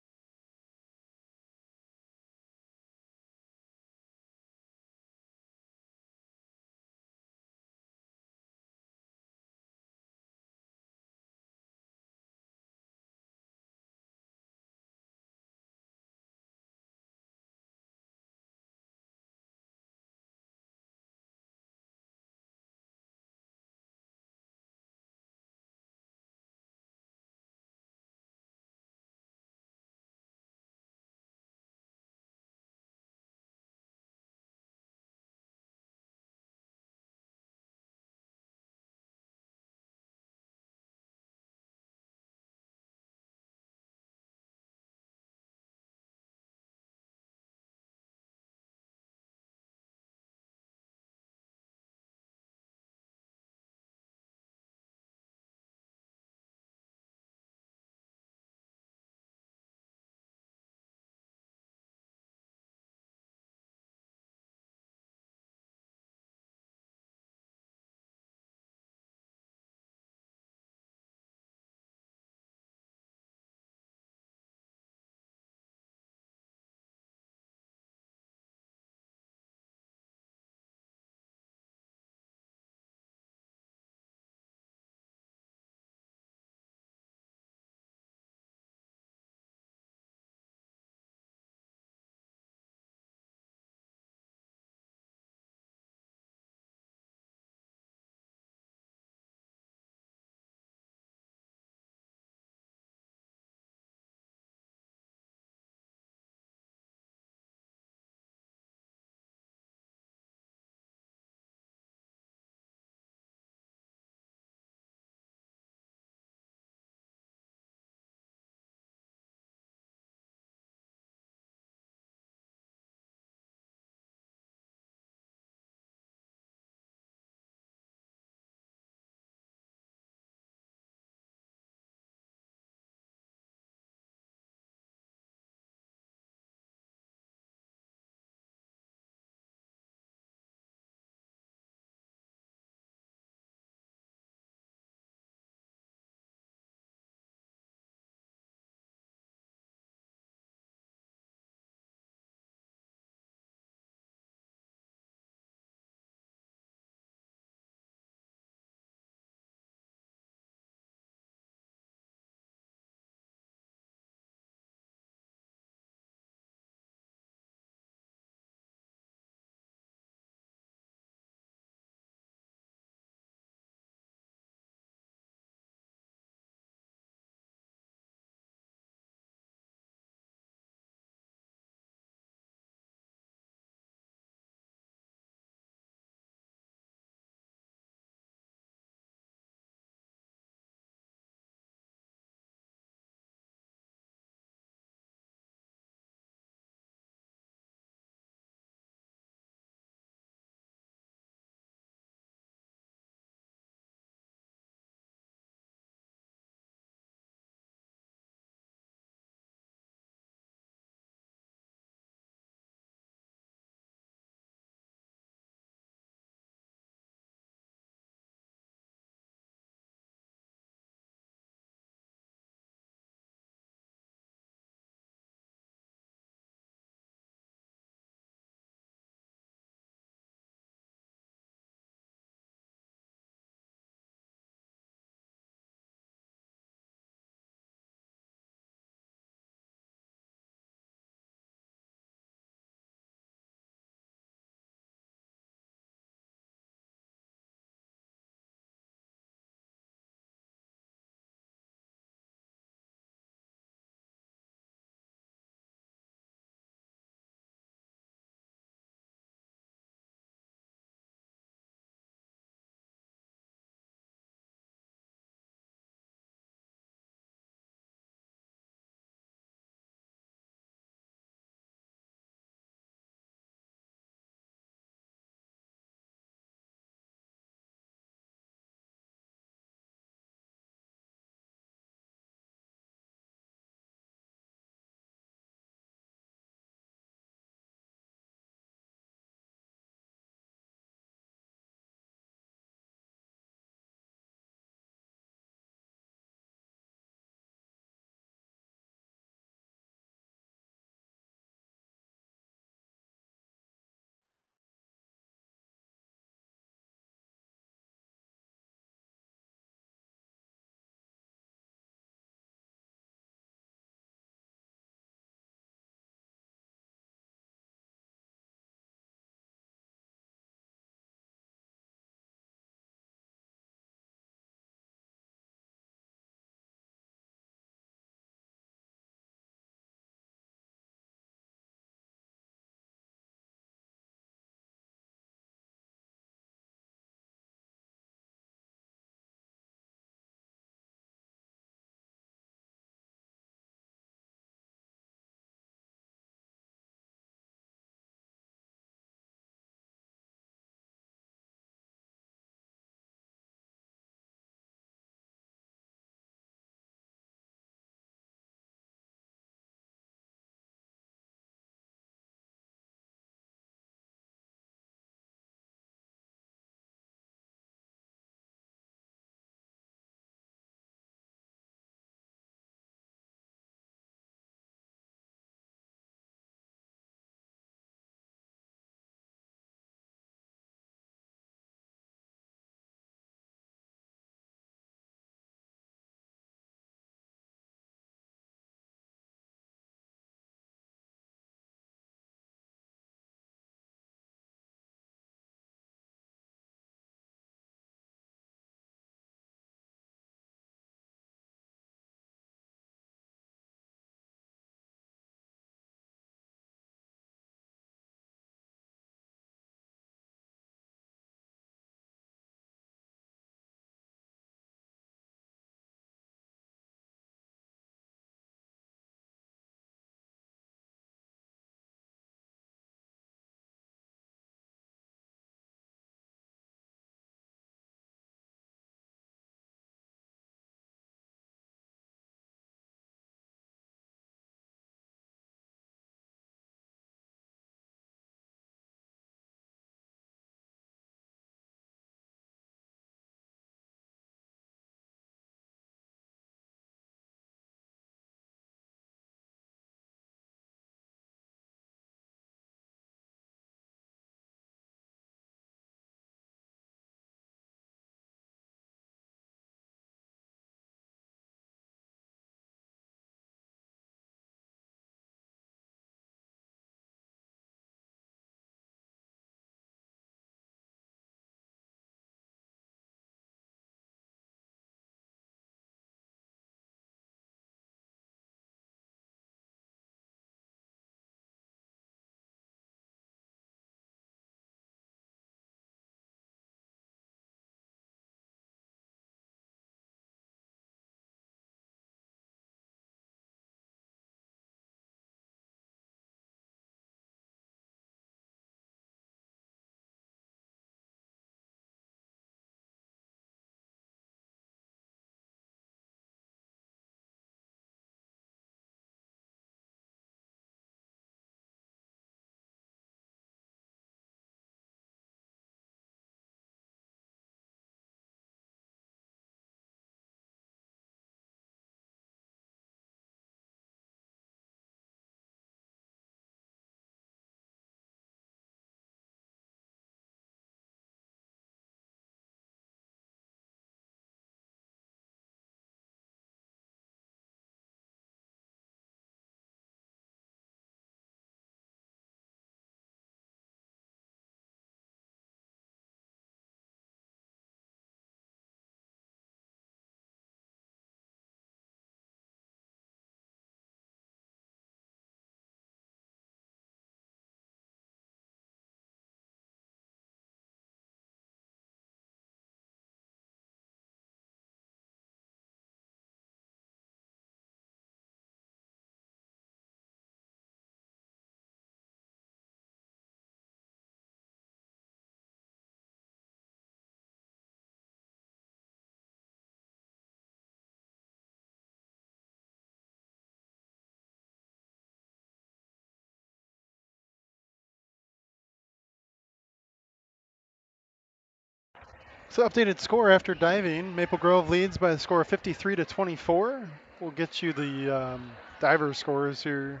So updated score after diving. Maple Grove leads by a score of 53 to 24. We'll get you the diver scores here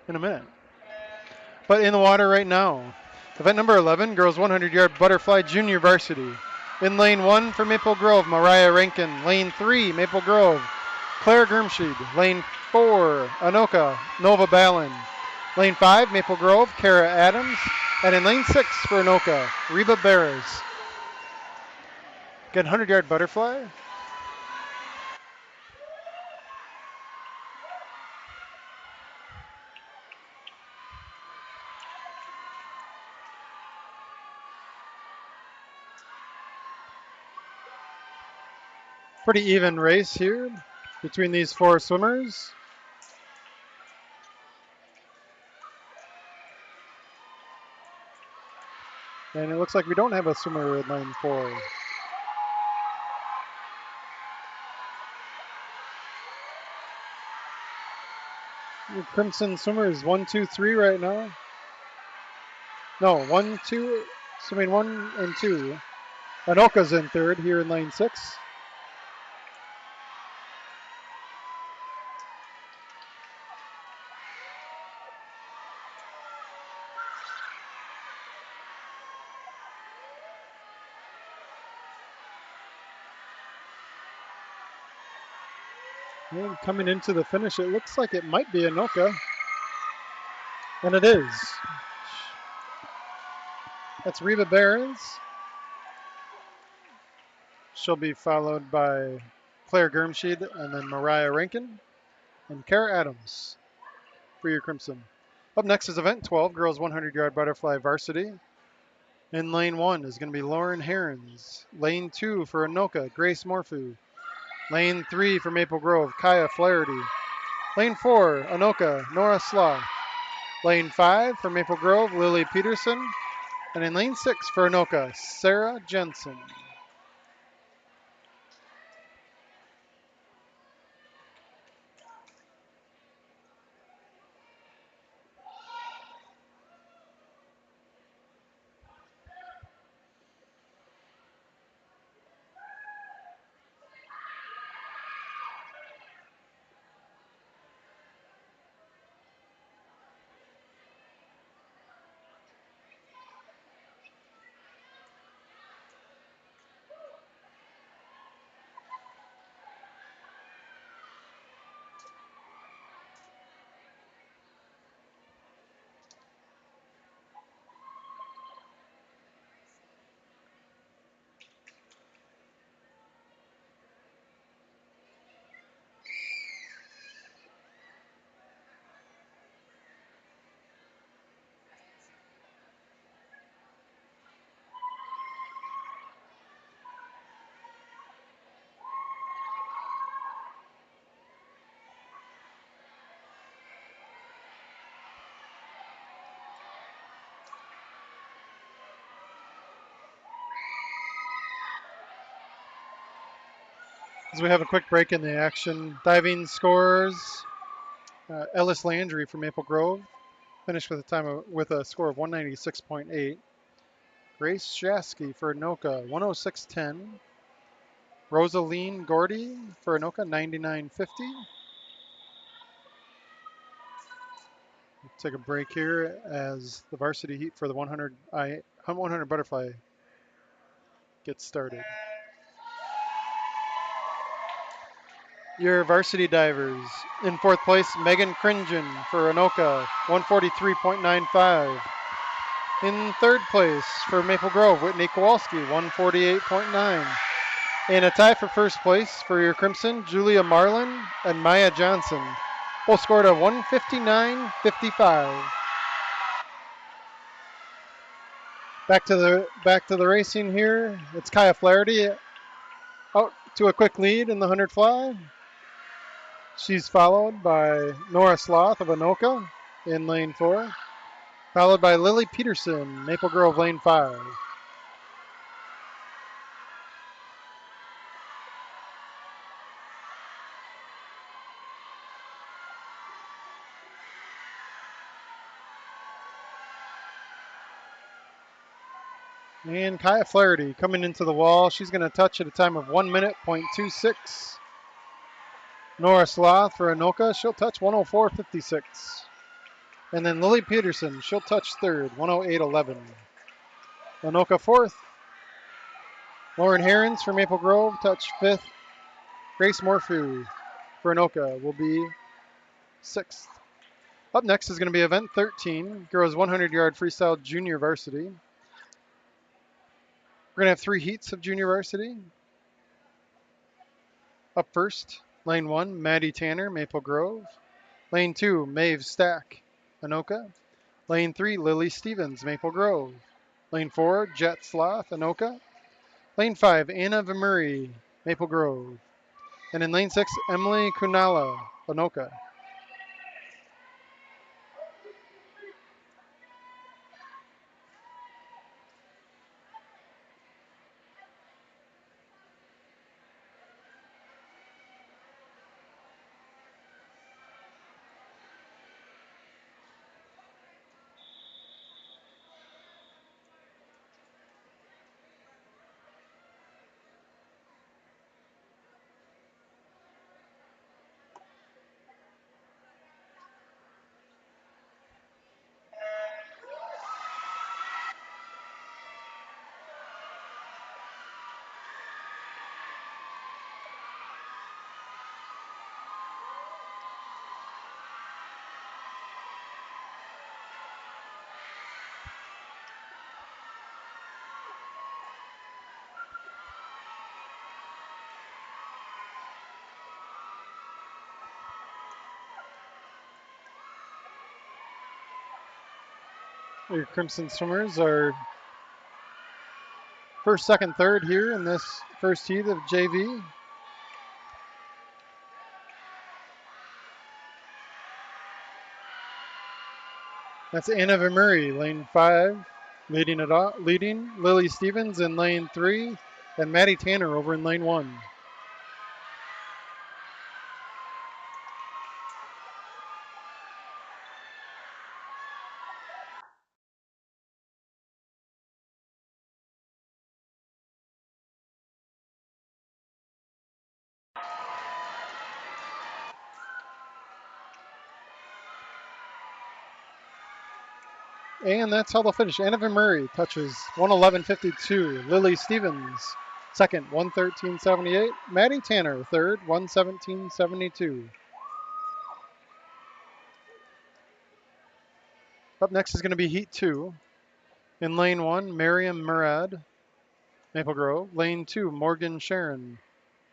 in a minute. But in the water right now, event number 11, girls 100-yard butterfly junior varsity. In lane 1 for Maple Grove, Mariah Rankin. Lane 3, Maple Grove, Claire Grimshed. Lane 4, Anoka, Nova Ballin. Lane 5, Maple Grove, Kara Adams. And in lane 6 for Anoka, Reba Barras. Again, 100-yard butterfly. Pretty even race here between these four swimmers. And it looks like we don't have a swimmer in lane 4. The Crimson swimmers 1, 2, 3 right now. No, 1, 2, swimming 1 and 2. Anoka's in third here in lane 6. And coming into the finish, it looks like it might be Anoka. And it is. That's Reba Barons. She'll be followed by Claire Grimshed and then Mariah Rankin and Kara Adams for your Crimson. Up next is event 12, girls 100-yard butterfly varsity. In lane 1 is going to be Lauren Herons. Lane 2 for Anoka, Grace Morfu. Lane 3 for Maple Grove, Kaya Flaherty. Lane 4, Anoka, Nora Slaw. Lane 5 for Maple Grove, Lily Peterson. And in lane 6 for Anoka, Sarah Jensen. As we have a quick break in the action, diving scores. Ellis Landry from Maple Grove finished with a score of 196.8. Grace Shasky for Anoka, 106.10. Rosaline Gordy for Anoka, 99.50. Take a break here as the varsity heat for the 100 butterfly gets started. Your varsity divers. In fourth place, Megan Cringen for Anoka, 143.95. In third place for Maple Grove, Whitney Kowalski, 148.9. And a tie for first place for your Crimson, Julia Marlin and Maya Johnson. Both scored a 159.55. Back to the racing here. It's Kaya Flaherty out to a quick lead in the 100 fly. She's followed by Nora Sloth of Anoka in lane 4, followed by Lily Peterson, Maple Grove lane 5. And Kaya Flaherty coming into the wall. She's going to touch at a time of 1 minute, .26. Nora Sloth for Anoka. She'll touch 104.56. And then Lily Peterson. She'll touch third, 108.11. Anoka fourth. Lauren Herons for Maple Grove. Touch fifth. Grace Morphew for Anoka will be sixth. Up next is going to be event 13, girls 100-yard freestyle junior varsity. We're going to have 3 heats of junior varsity. Up first, lane 1, Maddie Tanner, Maple Grove. Lane 2, Maeve Stack, Anoka. Lane 3, Lily Stevens, Maple Grove. Lane 4, Jet Sloth, Anoka. Lane 5, Anna Vimuri, Maple Grove. And in lane 6, Emily Kunala, Anoka. Your Crimson Swimmers are first, second, third here in this first heat of JV. That's Anna Vimuri, lane 5, leading it off, leading Lily Stevens in lane 3, and Maddie Tanner over in lane 1. And that's how they'll finish. Anna Vimuri touches 111.52. Lily Stevens, second, 113.78. Maddie Tanner, third, 117.72. Up next is going to be Heat 2. In lane 1, Miriam Murad, Maple Grove. Lane 2, Morgan Sharon,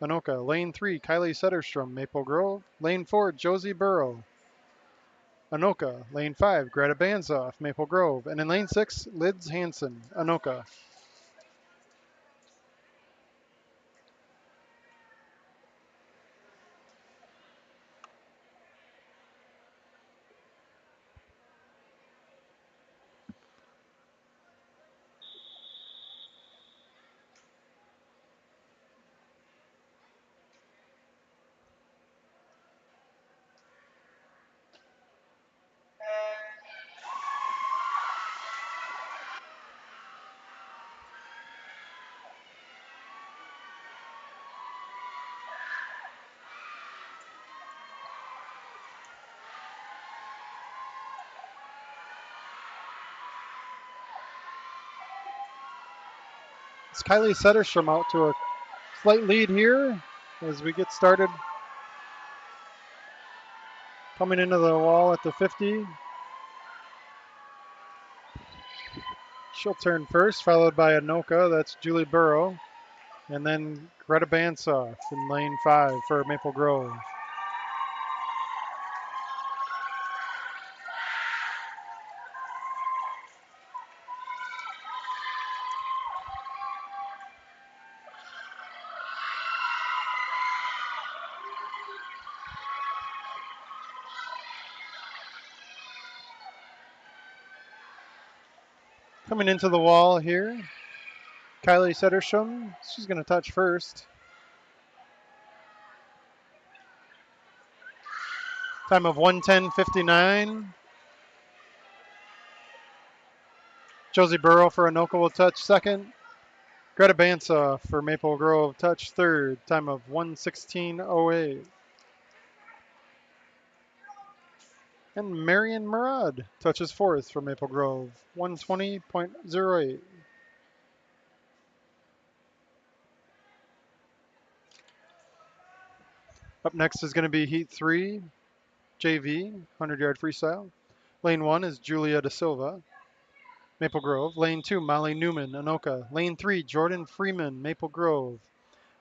Anoka. Lane 3, Kylie Setterstrom, Maple Grove. Lane 4, Josie Burrow, Anoka. Lane 5, Greta Banzoff, Maple Grove. And in lane 6, Lids Hansen, Anoka. It's Kylie Setterstrom out to a slight lead here as we get started. Coming into the wall at the 50. She'll turn first, followed by Anoka. That's Julie Burrow. And then Greta Bansoff in lane 5 for Maple Grove. Coming into the wall here, Kylie Setterstrom. She's going to touch first. Time of 1:10.59. Josie Burrow for Anoka will touch second. Greta Bansa for Maple Grove touch third. Time of 1:16:08. And Marion Murad touches fourth for Maple Grove, 1:20.08. Up next is going to be Heat 3, JV, 100-yard freestyle. Lane 1 is Julia Da Silva, Maple Grove. Lane 2, Molly Newman, Anoka. Lane 3, Jordan Freeman, Maple Grove.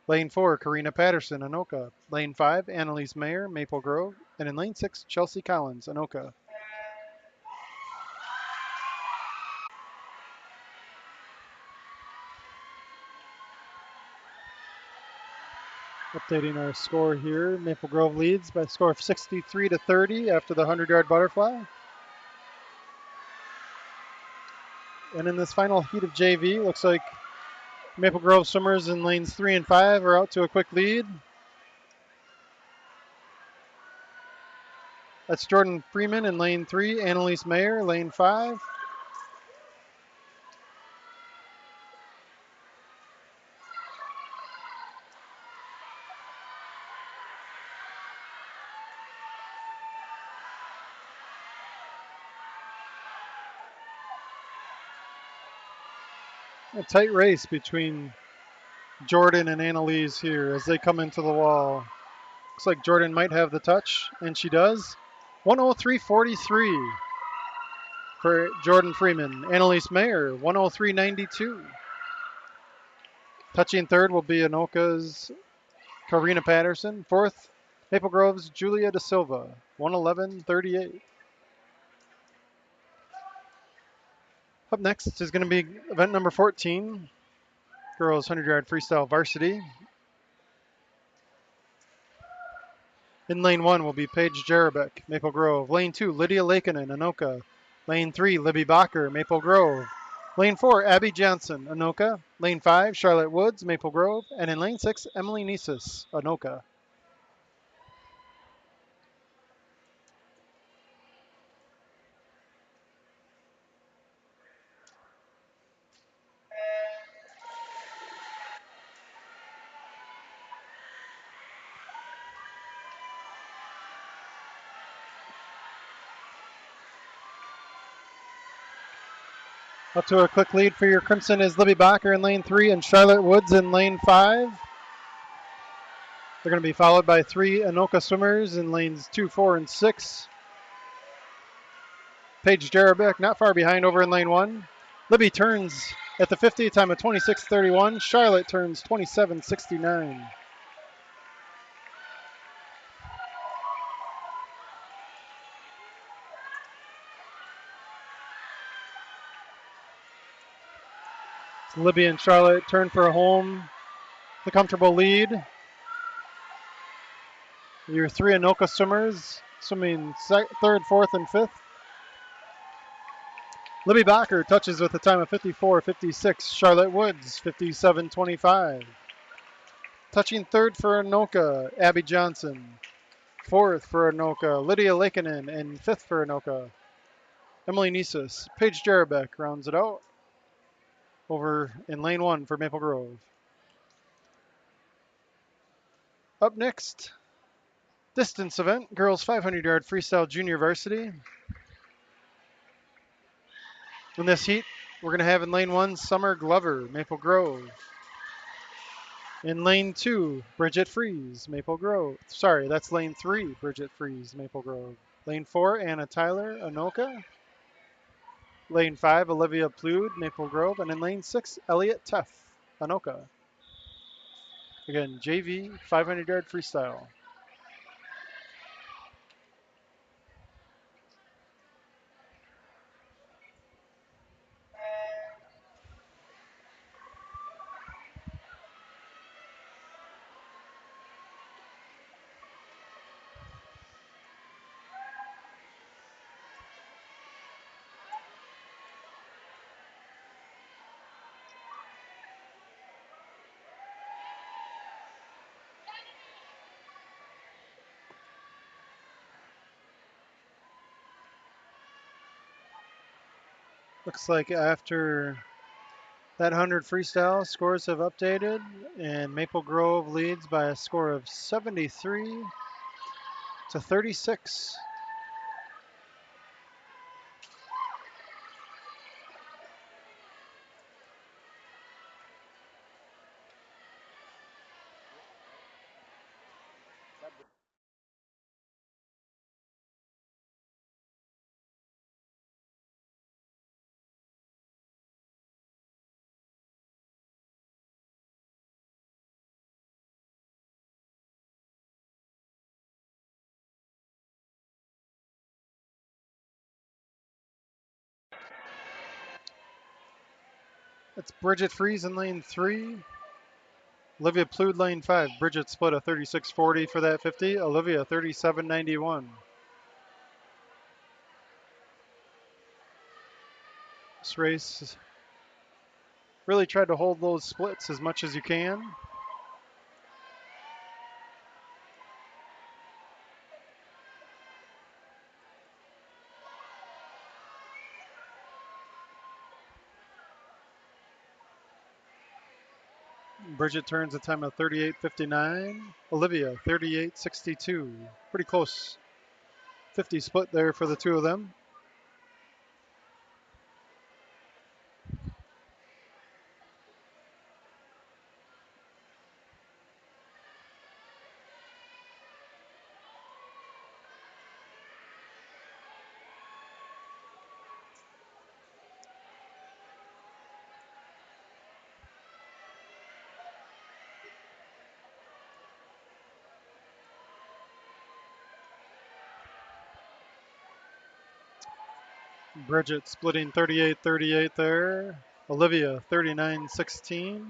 Lane 4, Karina Patterson, Anoka. Lane 5, Annalise Mayer, Maple Grove. And in Lane 6, Chelsea Collins, Anoka. Updating our score here. Maple Grove leads by a score of 63-30 after the 100-yard butterfly. And in this final heat of JV, looks like Maple Grove swimmers in lanes 3 and 5 are out to a quick lead. That's Jordan Freeman in lane 3, Annalise Mayer, lane 5. A tight race between Jordan and Annalise here as they come into the wall. Looks like Jordan might have the touch, and she does. 1:03.43 for Jordan Freeman. Annalise Mayer, 1:03.92. Touching third will be Anoka's Karina Patterson. Fourth, Maple Grove's Julia Da Silva, 1:11.38. Up next is going to be event number 14, girls 100-yard freestyle varsity. In lane 1 will be Paige Jarabek, Maple Grove. Lane 2, Lydia Lakeinen, Anoka. Lane 3, Libby Bacher, Maple Grove. Lane 4, Abby Johnson, Anoka. Lane 5, Charlotte Woods, Maple Grove. And in lane 6, Emily Nisus, Anoka. Up to a quick lead for your Crimson is Libby Bacher in lane 3 and Charlotte Woods in lane 5. They're going to be followed by 3 Anoka swimmers in lanes 2, 4, and 6. Paige Jarabek not far behind over in lane 1. Libby turns at the 50, time of 26:31. Charlotte turns 27:69. Libby and Charlotte turn for a home. The comfortable lead. Your 3 Anoka swimmers swimming third, fourth, and fifth. Libby Bacher touches with a time of 54:56. Charlotte Woods, 57:25. Touching third for Anoka, Abby Johnson. Fourth for Anoka, Lydia Lakeinen. And fifth for Anoka, Emily Nisus. Paige Jarabek rounds it out over in lane 1 for Maple Grove. Up next, distance event, girls 500-yard freestyle junior varsity. In this heat, we're going to have in lane 1, Summer Glover, Maple Grove. In lane 2, Bridget Fries, Maple Grove. Sorry, that's lane 3, Bridget Fries, Maple Grove. Lane 4, Anna Tyler, Anoka. Lane 5, Olivia Plude, Maple Grove. And in lane 6, Elliot Teff, Anoka. Again, JV 500-yard freestyle. Looks like after that 100 freestyle, scores have updated, and Maple Grove leads by a score of 73 to 36. That's Bridget Fries in lane 3. Olivia Plude lane 5. Bridget split a 36.40 for that 50. Olivia 37.91. This race really tried to hold those splits as much as you can. Bridget turns a time of 38.59. Olivia 38.62. Pretty close 50 split there for the two of them. Bridget splitting 38.38 there. Olivia 39.16.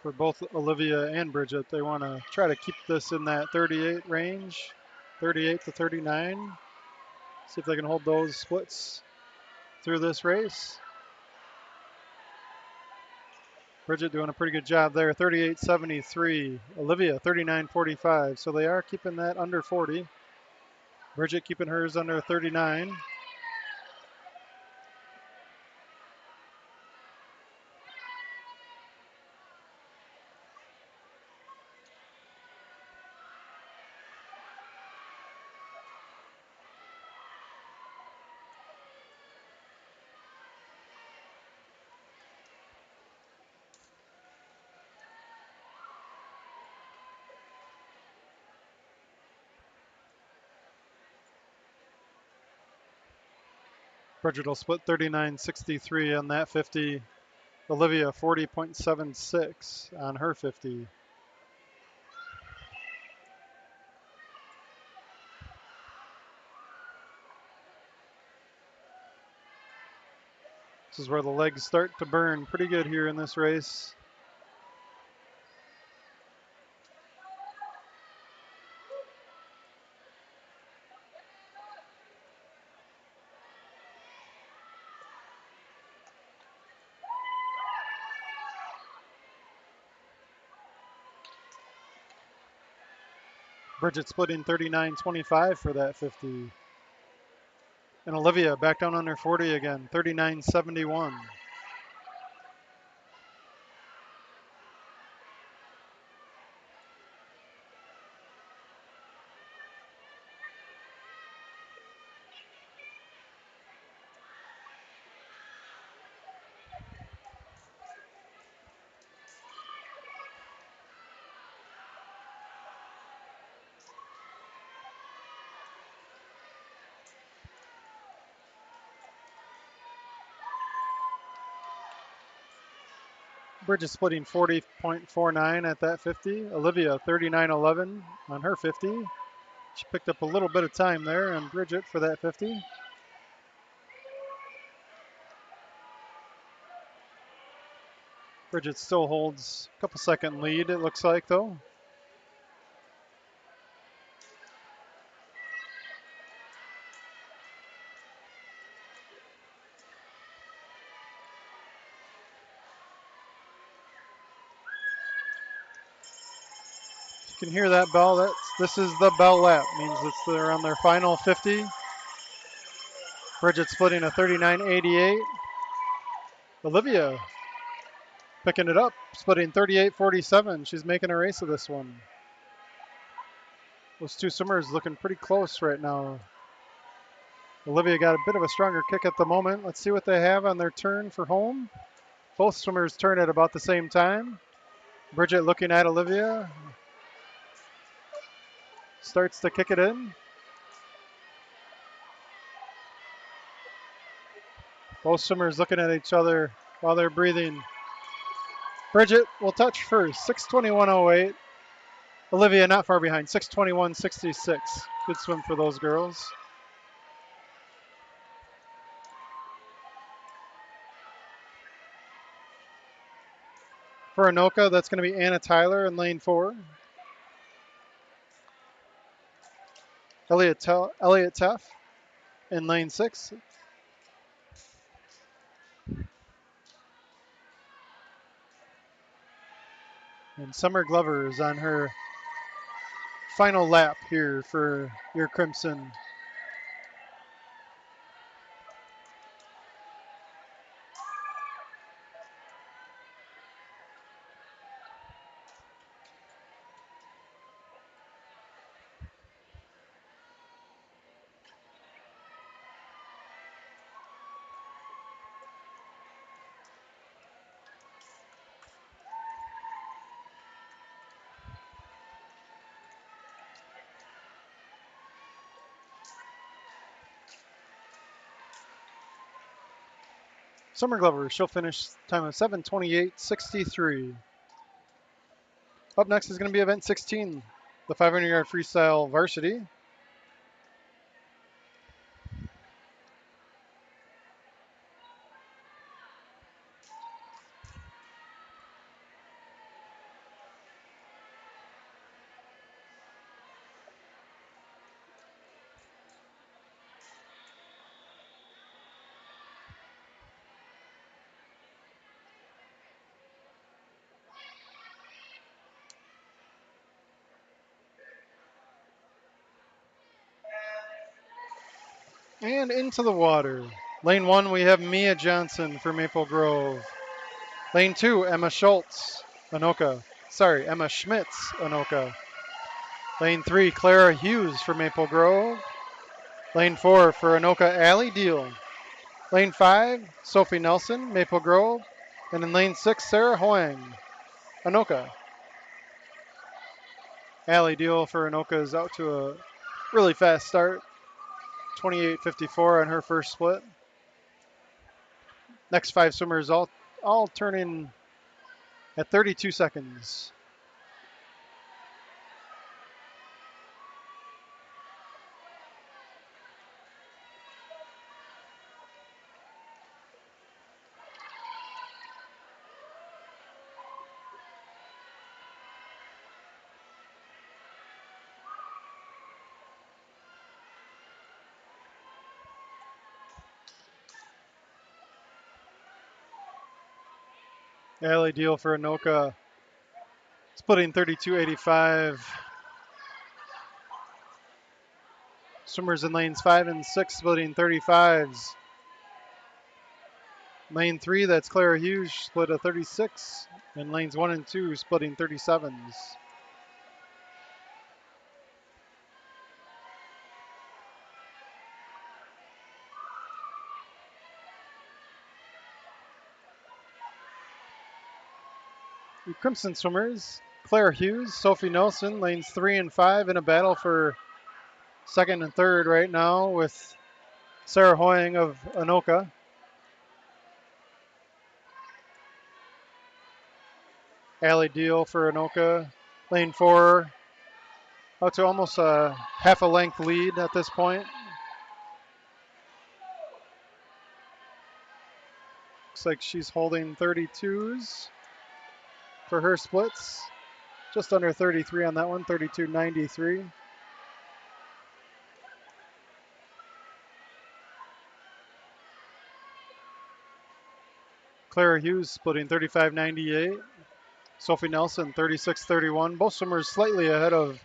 For both Olivia and Bridget, they want to try to keep this in that 38 range, 38 to 39. See if they can hold those splits through this race. Bridget doing a pretty good job there, 38.73. Olivia 39.45. So they are keeping that under 40. Bridget keeping hers under 39. Bridget will split 39.63 on that 50. Olivia 40.76 on her 50. This is where the legs start to burn pretty good here in this race. Bridget splitting 39.25 for that 50. And Olivia back down under 40 again, 39.71. Bridget splitting 40.49 at that 50. Olivia 39.11 on her 50. She picked up a little bit of time there on Bridget for that 50. Bridget still holds a couple second lead, it looks like, though. You can hear that bell. This is the bell lap. Means they're on their final 50. Bridget splitting a 39.88. Olivia picking it up, splitting 38.47. She's making a race of this one. Those two swimmers looking pretty close right now. Olivia got a bit of a stronger kick at the moment. Let's see what they have on their turn for home. Both swimmers turn at about the same time. Bridget looking at Olivia. Starts to kick it in. Both swimmers looking at each other while they're breathing. Bridget will touch first, 6:21.08. Olivia not far behind, 6:21.66. Good swim for those girls. For Anoka, that's going to be Anna Tyler in lane 4. Elliot Teff in lane 6. And Summer Glover is on her final lap here for your Crimson. Summer Glover, she'll finish time of 7:28.63. Up next is going to be event 16, the 500-yard freestyle varsity. And into the water. Lane 1, we have Mia Johnson for Maple Grove. Lane 2, Emma Schmitz, Anoka. Lane 3, Clara Hughes for Maple Grove. Lane 4 for Anoka, Allie Deal. Lane 5, Sophie Nelson, Maple Grove. And in lane 6, Sarah Hoang, Anoka. Allie Deal for Anoka is out to a really fast start. 28.54 on her first split. Next 5 swimmers all turning at 32 seconds. Allie Deal for Anoka, splitting 32.85. Swimmers in lanes 5 and 6 splitting 35s. Lane 3, that's Clara Hughes, split a 36. And lanes 1 and 2 splitting 37s. The Crimson swimmers, Clara Hughes, Sophie Nelson, lanes 3 and 5 in a battle for second and third right now with Sarah Hoying of Anoka. Allie Deal for Anoka. Lane 4 out to almost a half a length lead at this point. Looks like she's holding 32s for her splits. Just under 33 on that one, 32.93. Clara Hughes splitting 35.98. Sophie Nelson, 36-31. Both swimmers slightly ahead of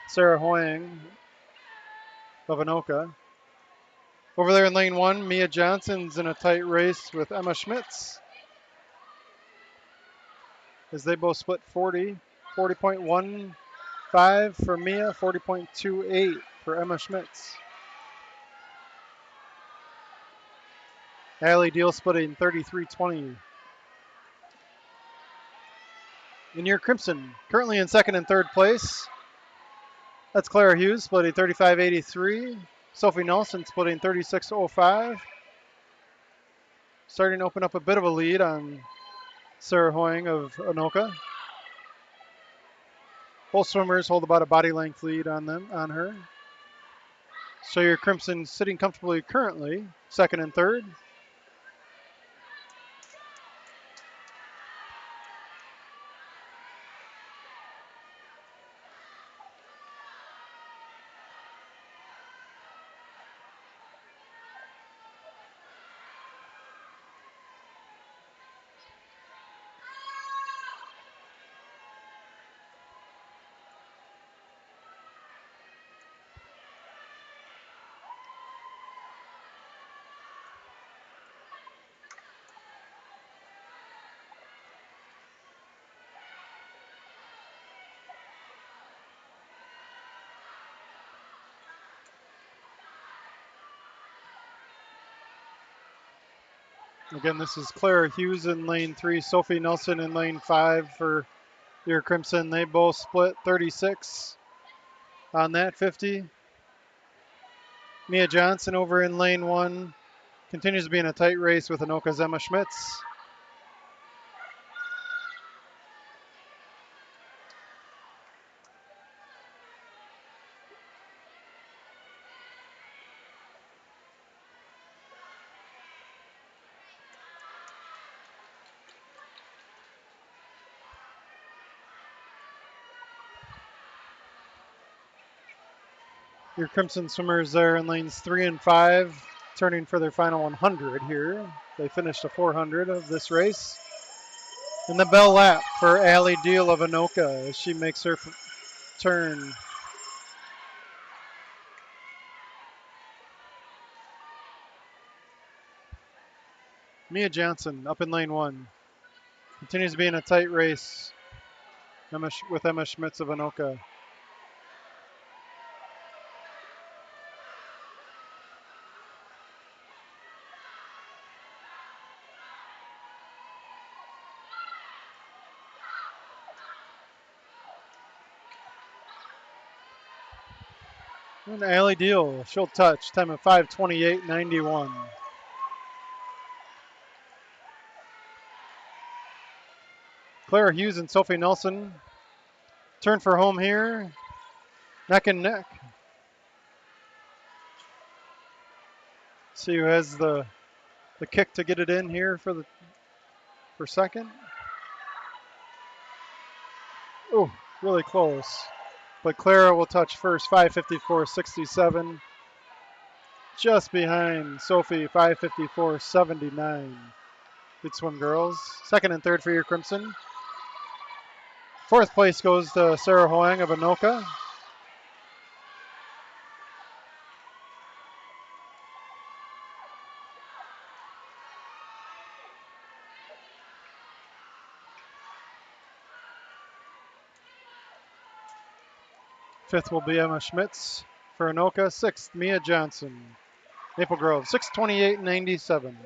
Sarah Hoying of Anoka. Over there in lane one, Mia Johnson's in a tight race with Emma Schmitz as they both split 40. 40.15 for Mia, 40.28 for Emma Schmitz. Allie Deal splitting 33-20. In your Crimson, currently in second and third place. That's Clara Hughes splitting 35-83. Sophie Nelson splitting 36-05. Starting to open up a bit of a lead on Sarah Hoying of Anoka. Both swimmers hold about a body length lead on her. So your Crimson sitting comfortably currently, second and third. Again, this is Clara Hughes in lane 3, Sophie Nelson in lane 5 for your Crimson. They both split 36 on that 50. Mia Johnson over in lane 1 continues to be in a tight race with Anoka's Emma Schmitz. Your Crimson swimmers there in lanes 3 and 5, turning for their final 100 here. They finished a 400 of this race. And the bell lap for Allie Deal of Anoka as she makes her turn. Mia Johnson up in lane 1. Continues to be in a tight race with Emma Schmitz of Anoka. And Allie Deal, she'll touch, time of 5:28.91. Clara Hughes and Sophie Nelson turn for home here, neck and neck. See who has the kick to get it in here for second. Oh, really close. But Clara will touch first, 5:54.67. Just behind Sophie, 5:54.79. Good swim, girls. Second and third for your Crimson. Fourth place goes to Sarah Hoying of Anoka. Fifth will be Emma Schmitz for Anoka. Sixth, Mia Johnson. Maple Grove, 6:28.97.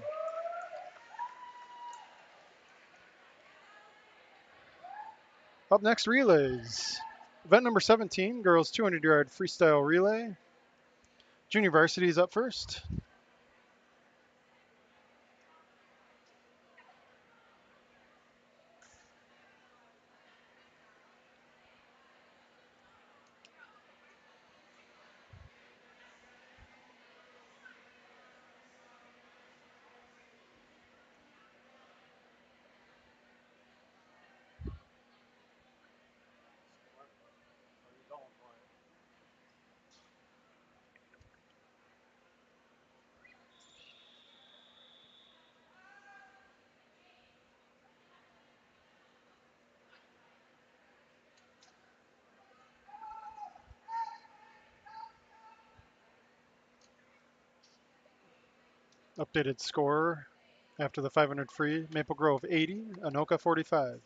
Up next, relays. Event number 17, girls 200-yard freestyle relay. Junior varsity is up first. Updated score after the 500 free. Maple Grove 80, Anoka 45.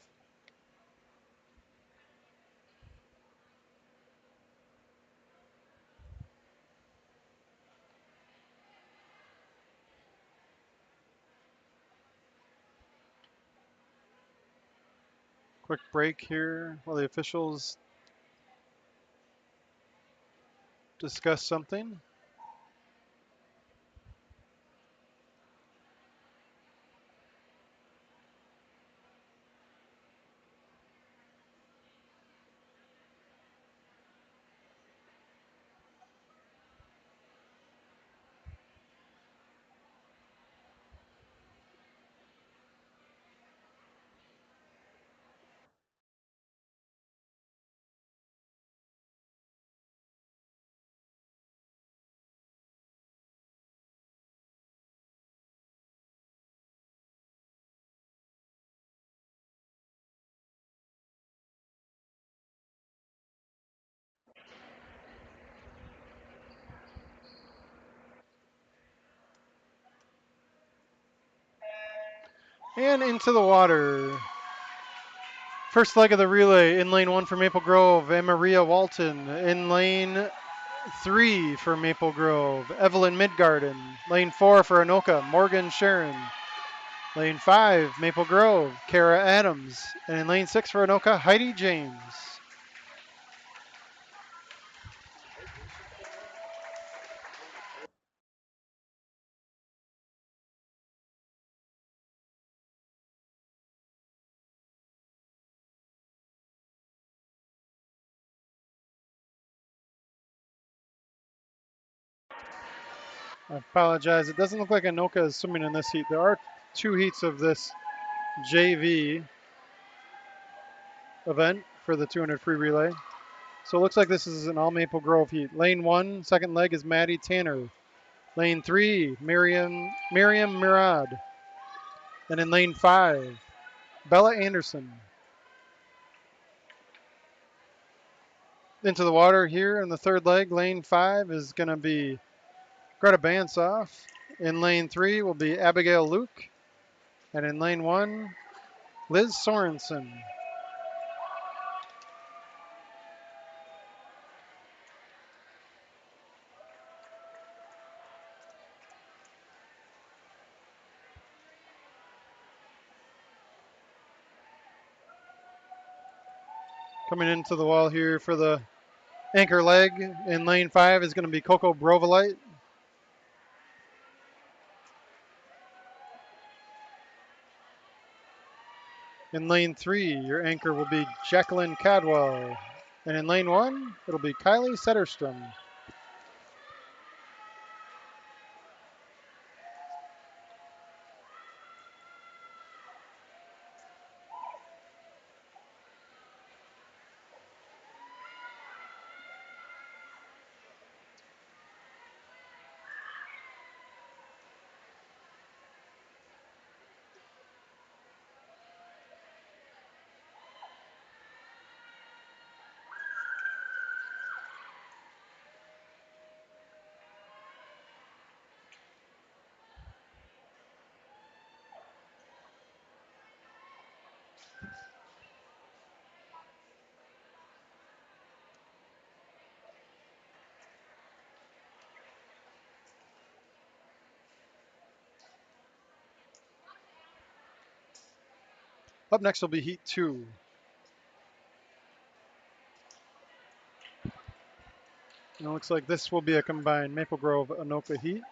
Quick break here while the officials discuss something. And into the water. First leg of the relay in lane 1 for Maple Grove, and Maria Walton. In lane 3 for Maple Grove, Evelyn Midgarden. Lane 4 for Anoka, Morgan Sharon. Lane 5, Maple Grove, Kara Adams. And in lane 6 for Anoka, Heidi James. I apologize. It doesn't look like Anoka is swimming in this heat. There are 2 heats of this JV event for the 200 free relay. So it looks like this is an all Maple Grove heat. Lane 1, second leg is Maddie Tanner. Lane 3, Miriam Murad. And in lane 5, Bella Anderson. Into the water here in the third leg. Lane 5 is going to be Greta Bansoff. In lane 3 will be Abigail Luke. And in lane 1, Liz Sorensen. Coming into the wall here for the anchor leg in lane 5 is going to be Coco Brovolite. In lane 3, your anchor will be Jacqueline Cadwell. And in lane 1, it'll be Kylie Setterstrom. Up next will be Heat 2. And it looks like this will be a combined Maple Grove Anoka heat.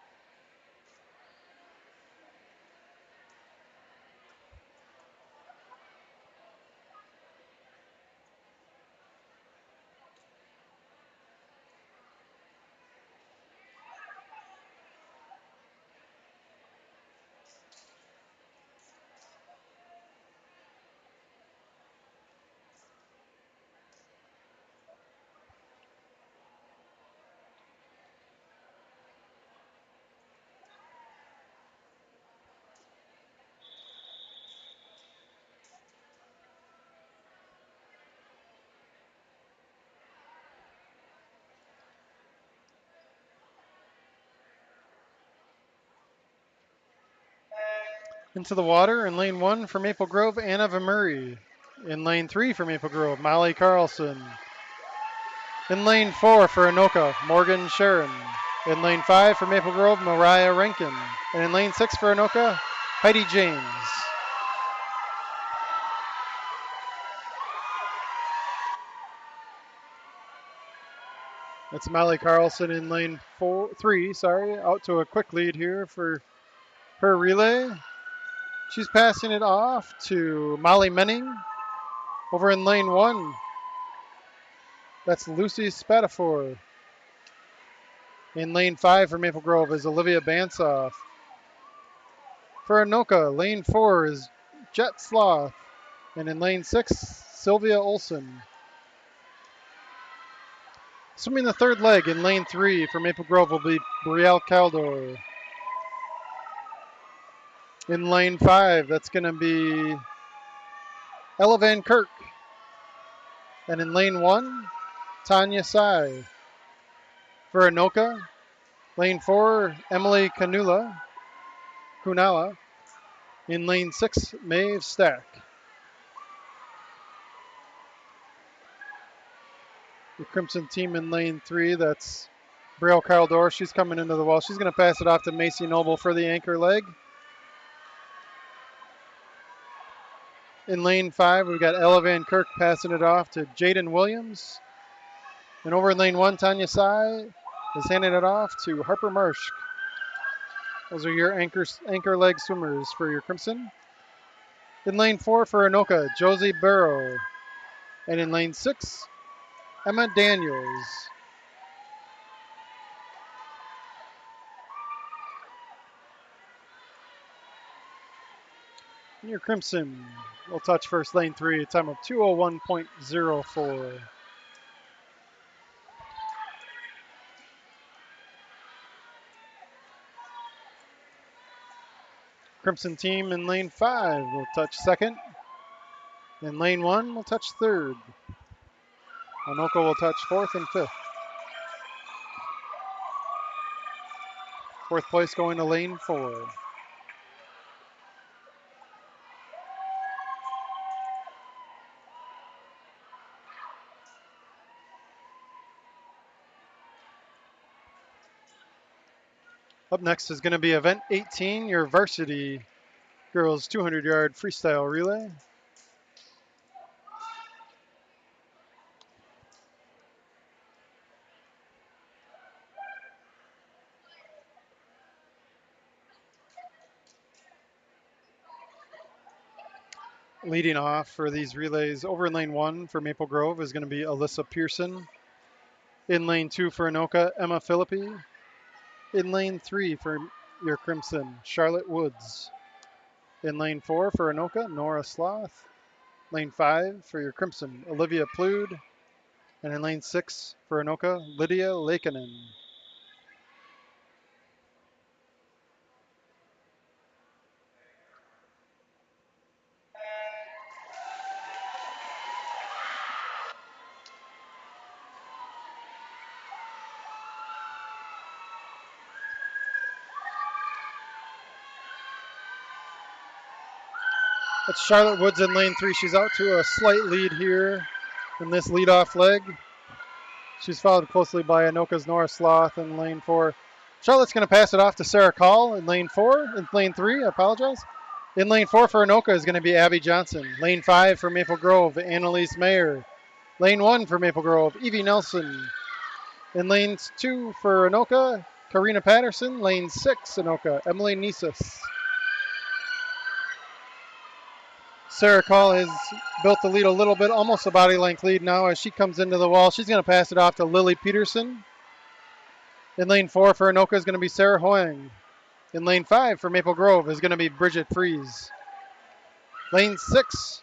Into the water in lane 1 for Maple Grove, Anna Murray. In lane 3 for Maple Grove, Molly Carlson. In lane 4 for Anoka, Morgan Sharon. In lane 5 for Maple Grove, Mariah Rankin. And in lane 6 for Anoka, Heidi James. That's Molly Carlson in lane 3, out to a quick lead here for her relay. She's passing it off to Molly Menning over in lane 1. That's Lucy Spatafor. In lane 5 for Maple Grove is Olivia Bansoff. For Anoka, lane 4 is Jet Sloth. And in lane 6, Sylvia Olson. Swimming the third leg in lane 3 for Maple Grove will be Brielle Caldor. In lane 5, that's going to be Ella Van Kirk. And in lane 1, Tanya Sai. For Anoka, lane 4, Emily Kunala. In lane 6, Maeve Stack. The Crimson team in lane 3, that's Brielle Caldor. She's coming into the wall. She's going to pass it off to Macy Noble for the anchor leg. In lane 5, we've got Ella Van Kirk passing it off to Jaden Williams. And over in lane 1, Tanya Sai is handing it off to Harper Marsh. Those are your anchor leg swimmers for your Crimson. In lane 4 for Anoka, Josie Burrow. And in lane 6, Emma Daniels. And your Crimson will touch first lane 3, a time of 2:01.04. Crimson team in lane 5 will touch second. In lane 1 will touch third. Anoka will touch fourth and fifth. Fourth place going to lane 4. Up next is going to be event 18, your varsity girls 200-yard freestyle relay. Leading off for these relays over in lane 1 for Maple Grove is going to be Alyssa Pearson. In lane 2 for Anoka, Emma Philippi. In lane 3 for your Crimson, Charlotte Woods. In lane 4 for Anoka, Nora Sloth. Lane 5 for your Crimson, Olivia Plude. And in lane 6 for Anoka, Lydia Lakeinen. That's Charlotte Woods in lane 3. She's out to a slight lead here in this leadoff leg. She's followed closely by Anoka's Nora Sloth in lane 4. Charlotte's going to pass it off to Sarah Call in lane 4. In lane 3, I apologize. In lane 4 for Anoka is going to be Abby Johnson. Lane 5 for Maple Grove, Annalise Mayer. Lane 1 for Maple Grove, Evie Nelson. In lane 2 for Anoka, Karina Patterson. Lane 6, Anoka, Emily Nisus. Sarah Call has built the lead a little bit, almost a body length lead now as she comes into the wall. She's going to pass it off to Lily Peterson. In lane 4 for Anoka is going to be Sarah Hoang. In lane 5 for Maple Grove is going to be Bridget Fries. Lane 6,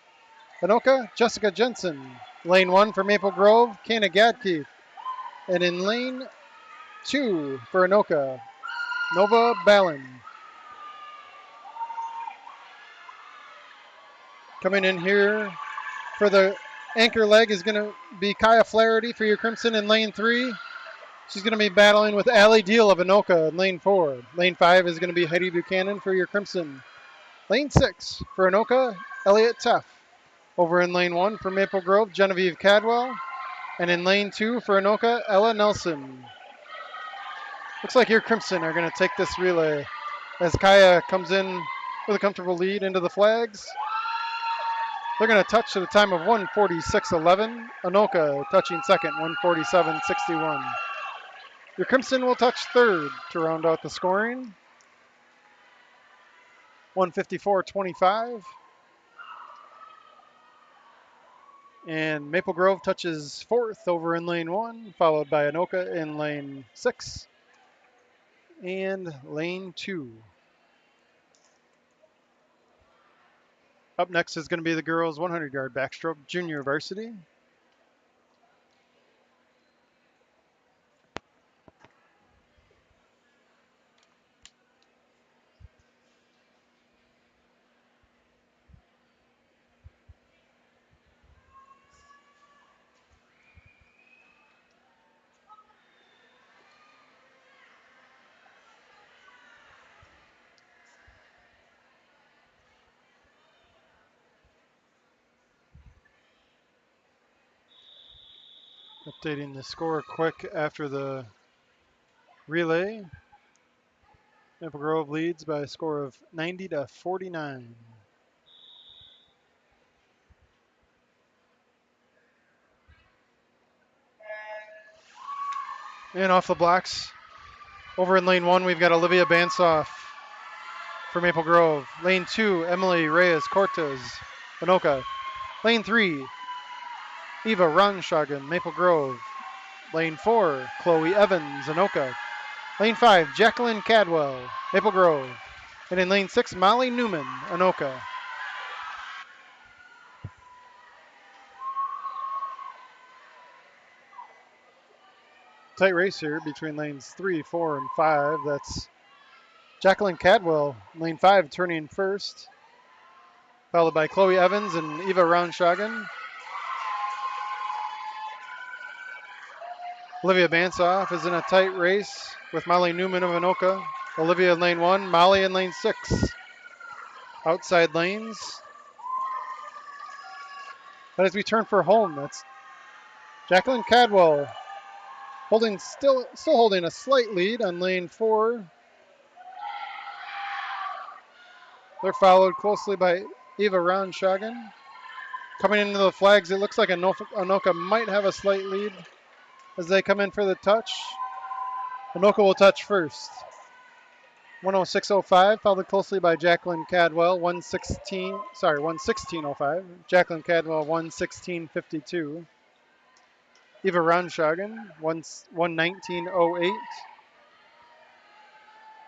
Anoka, Jessica Jensen. Lane 1 for Maple Grove, Kana Gadke. And in lane 2 for Anoka, Nova Ballin. Coming in here for the anchor leg is going to be Kaya Flaherty for your Crimson in lane 3. She's going to be battling with Allie Deal of Anoka in lane 4. Lane 5 is going to be Heidi Buchanan for your Crimson. Lane 6 for Anoka, Elliott Teff. Over in lane 1 for Maple Grove, Genevieve Cadwell. And in lane 2 for Anoka, Ella Nelson. Looks like your Crimson are going to take this relay as Kaya comes in with a comfortable lead into the flags. They're going to touch at a time of 1:46.11. Anoka touching second, 1:47.61. Your Crimson will touch third to round out the scoring, 1:54.25. And Maple Grove touches fourth over in lane 1, followed by Anoka in lane 6 and lane 2. Up next is going to be the girls' 100-yard backstroke junior varsity. Updating the score quick after the relay. Maple Grove leads by a score of 90-49. And off the blocks, over in lane 1, we've got Olivia Bansoff for Maple Grove. Lane 2, Emily Reyes Cortez, Anoka. Lane 3, Eva Ronshagen, Maple Grove. Lane 4, Chloe Evans, Anoka. Lane 5, Jacqueline Cadwell, Maple Grove. And in lane 6, Molly Newman, Anoka. Tight race here between lanes 3, 4, and 5. That's Jacqueline Cadwell, lane 5, turning first, followed by Chloe Evans and Eva Ronshagen. Olivia Bansoff is in a tight race with Molly Newman of Anoka. Olivia in lane 1, Molly in lane 6. Outside lanes. But as we turn for home, that's Jacqueline Cadwell still holding a slight lead on lane 4. They're followed closely by Eva Ronshagen. Coming into the flags, it looks like Anoka might have a slight lead as they come in for the touch. Anoka will touch first. 106.05, followed closely by Jacqueline Cadwell, 116.05. Jacqueline Cadwell, 116.52. Eva Ronshagen, 119.08.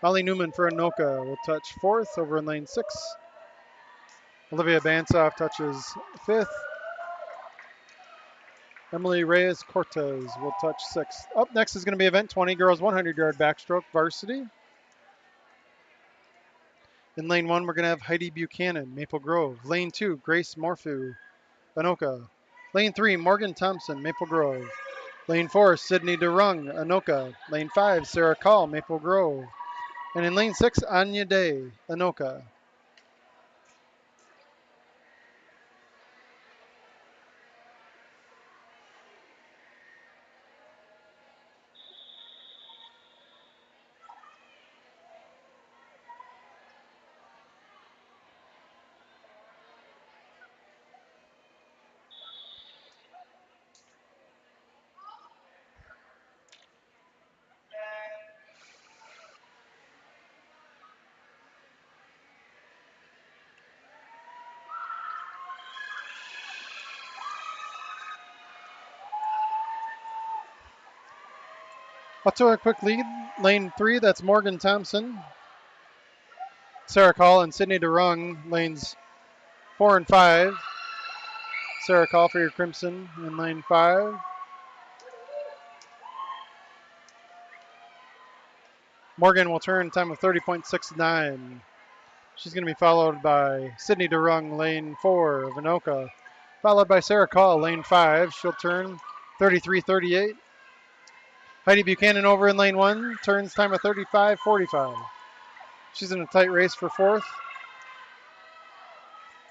Molly Newman for Anoka will touch fourth over in lane 6. Olivia Bansoff touches fifth. Emily Reyes Cortez will touch sixth. Up next is going to be event 20, girls 100-yard backstroke varsity. In lane 1, we're going to have Heidi Buchanan, Maple Grove. Lane 2, Grace Morphew, Anoka. Lane 3, Morgan Thompson, Maple Grove. Lane 4, Sydney DeRung, Anoka. Lane 5, Sarah Call, Maple Grove. And in lane 6, Anya Day, Anoka. Up to a quick lead. Lane 3, that's Morgan Thompson. Sarah Call and Sydney DeRung, lanes 4 and 5. Sarah Call for your Crimson in lane 5. Morgan will turn, time of 30.69. She's going to be followed by Sydney DeRung, lane 4 of Anoka. Followed by Sarah Call, lane 5. She'll turn 33.38. Heidi Buchanan over in lane 1, turns time of 35.45. She's in a tight race for fourth.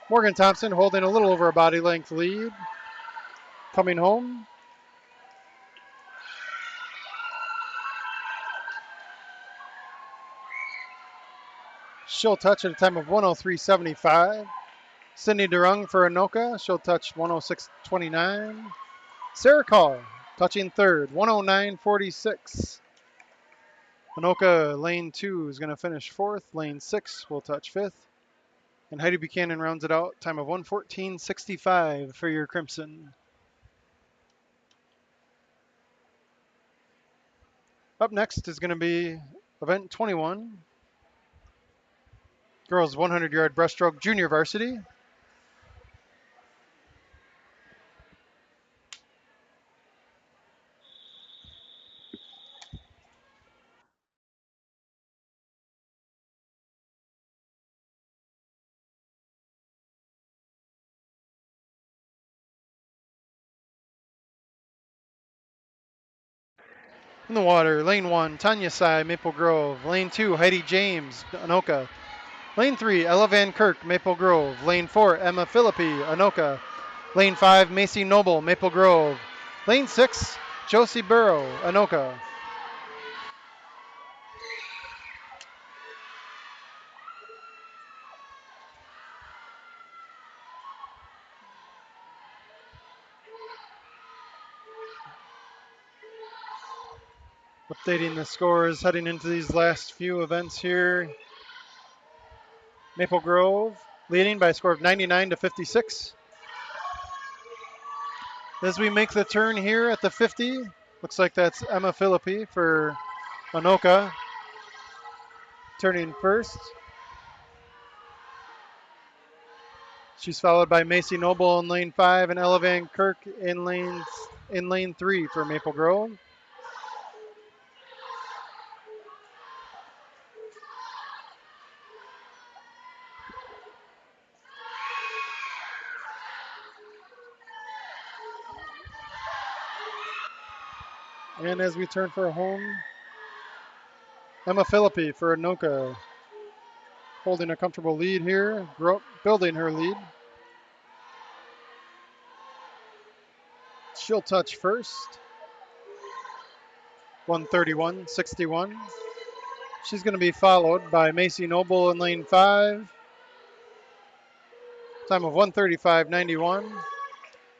Morgan Thompson holding a little over a body length lead. Coming home. She'll touch at a time of 103.75. Sydney Durung for Anoka. She'll touch 106.29. Sarah Call touching third, 109.46. Anoka, lane 2 is going to finish fourth. Lane 6 will touch fifth. And Heidi Buchanan rounds it out. Time of 114.65 for your Crimson. Up next is going to be event 21. Girls 100-yard breaststroke junior varsity. In the water, lane 1, Tanya Sai, Maple Grove. Lane 2, Heidi James, Anoka. Lane 3, Ella Van Kirk, Maple Grove. Lane 4, Emma Philippi, Anoka. Lane 5, Macy Noble, Maple Grove. Lane 6, Josie Burrow, Anoka. Updating the scores heading into these last few events here. Maple Grove leading by a score of 99-56. As we make the turn here at the 50, looks like that's Emma Philippi for Anoka turning first. She's followed by Macy Noble in lane 5 and Ella Van Kirk in lane 3 for Maple Grove. And as we turn for home, Emma Philippi for Anoka holding a comfortable lead here, building her lead. She'll touch first, 131.61. She's going to be followed by Macy Noble in lane 5, time of 135.91.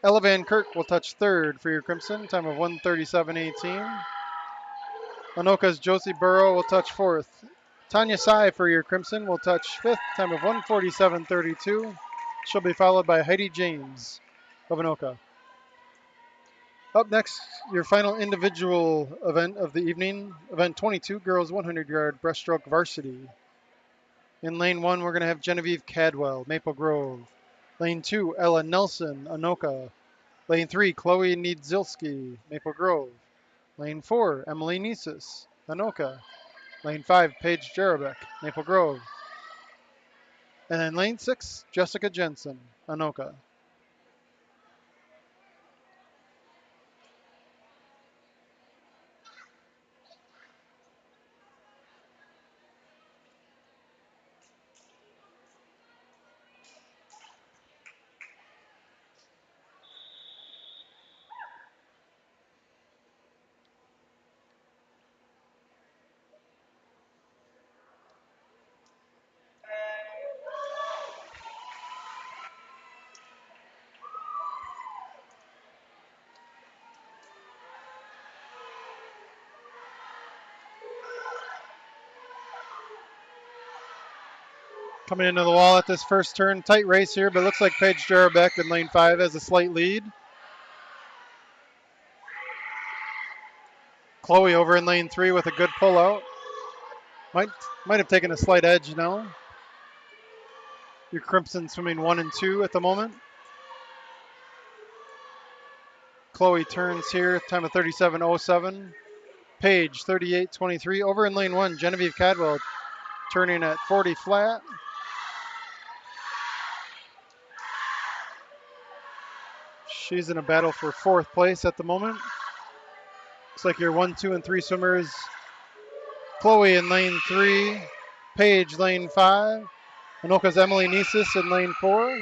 Ella Van Kirk will touch third for your Crimson, time of 137.18. Anoka's Josie Burrow will touch fourth. Tanya Sai for your Crimson will touch fifth, time of 147.32. She'll be followed by Heidi James of Anoka. Up next, your final individual event of the evening, event 22, girls 100-yard breaststroke varsity. In lane 1, we're going to have Genevieve Cadwell, Maple Grove. Lane 2, Ella Nelson, Anoka. Lane 3, Chloe Niedzilski, Maple Grove. Lane 4, Emily Nisus, Anoka. Lane 5, Paige Jarabek, Maple Grove. And then lane 6, Jessica Jensen, Anoka. Coming into the wall at this first turn, tight race here, but it looks like Paige Jarabek in lane 5 has a slight lead. Chloe over in lane 3 with a good pull out. Might have taken a slight edge now. Your Crimson swimming 1 and 2 at the moment. Chloe turns here, time of 37.07. Paige 38.23. Over in lane 1, Genevieve Cadwell turning at 40 flat. She's in a battle for 4th place at the moment. Looks like your 1, 2, and 3 swimmers. Chloe in lane 3, Paige lane 5. Anoka's Emily Nesis in lane 4.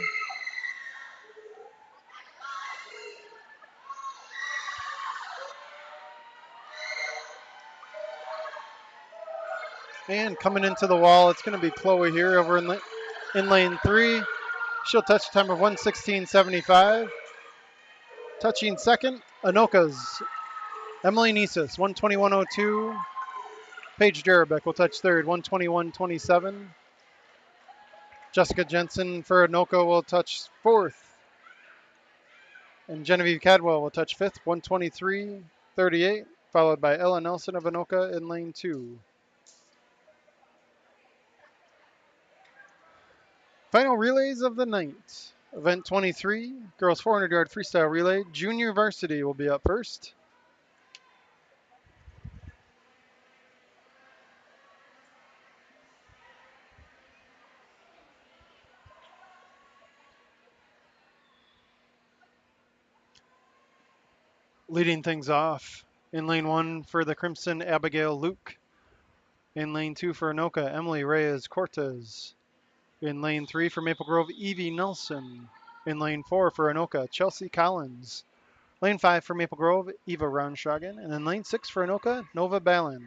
And coming into the wall, it's going to be Chloe here over in lane 3. She'll touch time of 1:16.75. Touching second, Anoka's Emily Nesis, 1:21.02. Paige Jarabek will touch third, 1:21.27. Jessica Jensen for Anoka will touch fourth. And Genevieve Cadwell will touch fifth, 1:23.38, followed by Ella Nelson of Anoka in lane 2. Final relays of the night. Event 23, girls 400-yard freestyle relay. Junior varsity will be up first. Leading things off in lane 1 for the Crimson, Abigail Luke. In lane 2 for Anoka, Emily Reyes Cortez. In lane 3 for Maple Grove, Evie Nelson. In lane 4 for Anoka, Chelsea Collins. Lane 5 for Maple Grove, Eva Ronstragen. And in lane 6 for Anoka, Nova Ballin.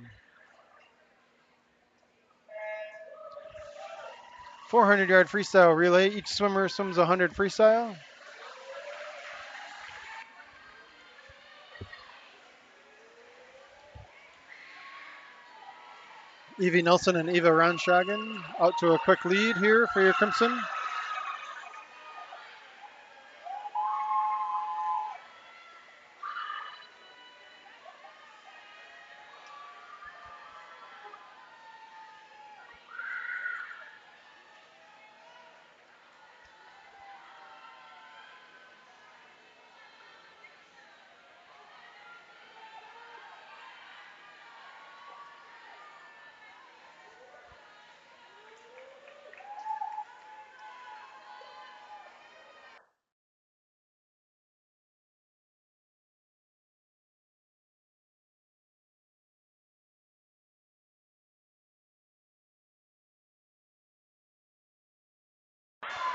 400-yard freestyle relay. Each swimmer swims 100 freestyle. Evie Nelson and Eva Ronstragen out to a quick lead here for your Crimson.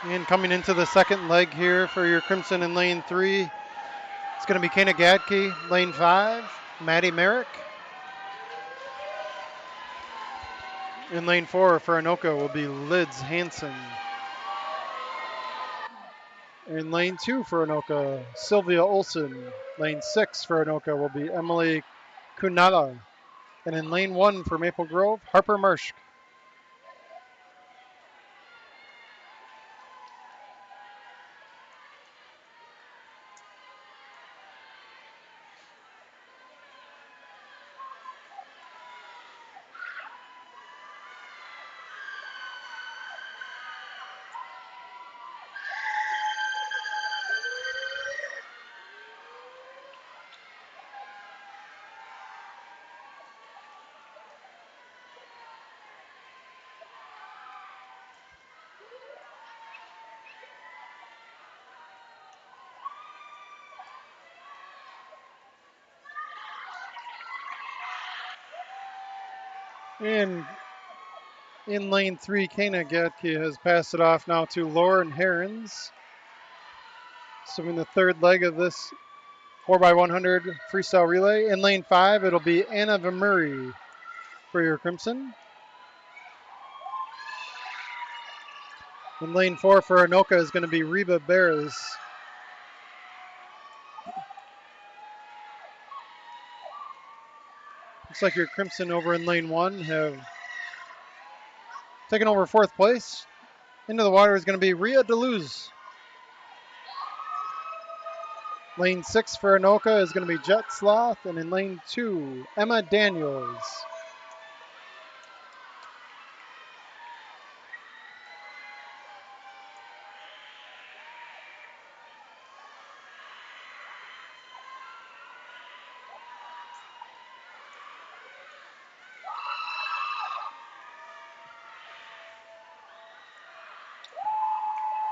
And coming into the second leg here for your Crimson in lane 3, it's going to be Kana Gadke. Lane 5, Maddie Merrick. In lane 4 for Anoka will be Lids Hansen. In lane 2 for Anoka, Sylvia Olson. Lane 6 for Anoka will be Emily Kunala. And in lane 1 for Maple Grove, Harper Marsh. And in lane 3, Kana Gadke has passed it off now to Lauren Herons. So in the third leg of this 4x100 freestyle relay. In lane 5, it'll be Anna Vamuri for your Crimson. In lane 4 for Anoka is going to be Reba Bears. Looks like your Crimson over in lane 1 have taken over 4th place. Into the water is going to be Rhea DeLuz. Lane 6 for Anoka is going to be Jet Sloth. And in lane 2, Emma Daniels.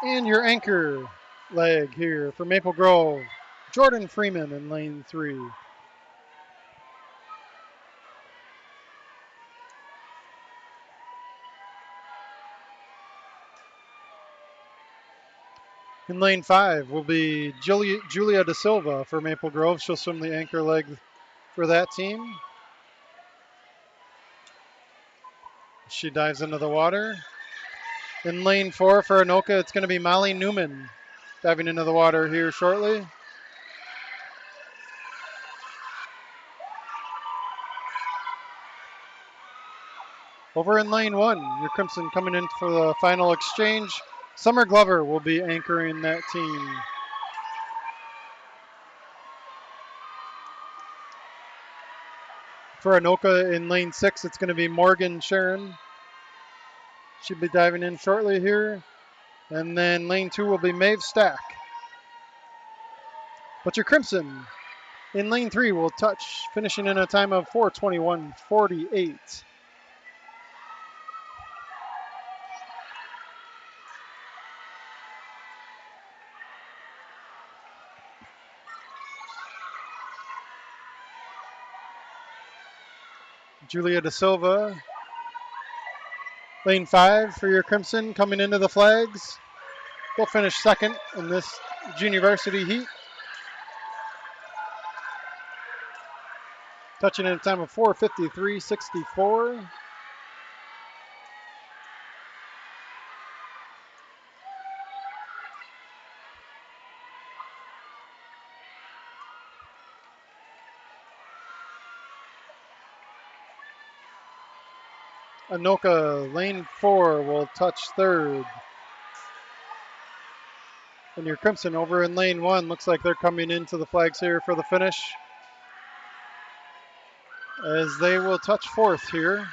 And your anchor leg here for Maple Grove, Jordan Freeman in lane 3. In lane 5 will be Julia Da Silva for Maple Grove. She'll swim the anchor leg for that team. She dives into the water. In lane 4 for Anoka, it's going to be Molly Newman diving into the water here shortly. Over in lane 1, your Crimson coming in for the final exchange. Summer Glover will be anchoring that team. For Anoka in lane 6, it's going to be Morgan Sharon. She'll be diving in shortly here. And then lane 2 will be Maeve Stack. But your Crimson in lane 3 will touch, finishing in a time of 4:21.48. Julia Da Silva, lane 5 for your Crimson coming into the flags. They'll finish second in this junior varsity heat. Touching in a time of 4:53.64. Anoka, lane 4, will touch third. And your Crimson over in lane 1, looks like they're coming into the flags here for the finish, as they will touch fourth here.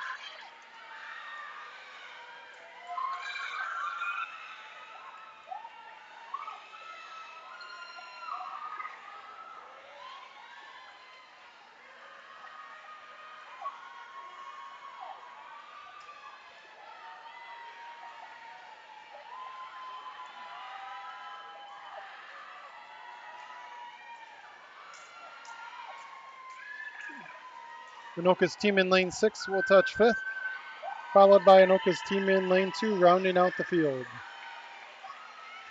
Anoka's team in lane 6 will touch fifth, followed by Anoka's team in lane 2, rounding out the field.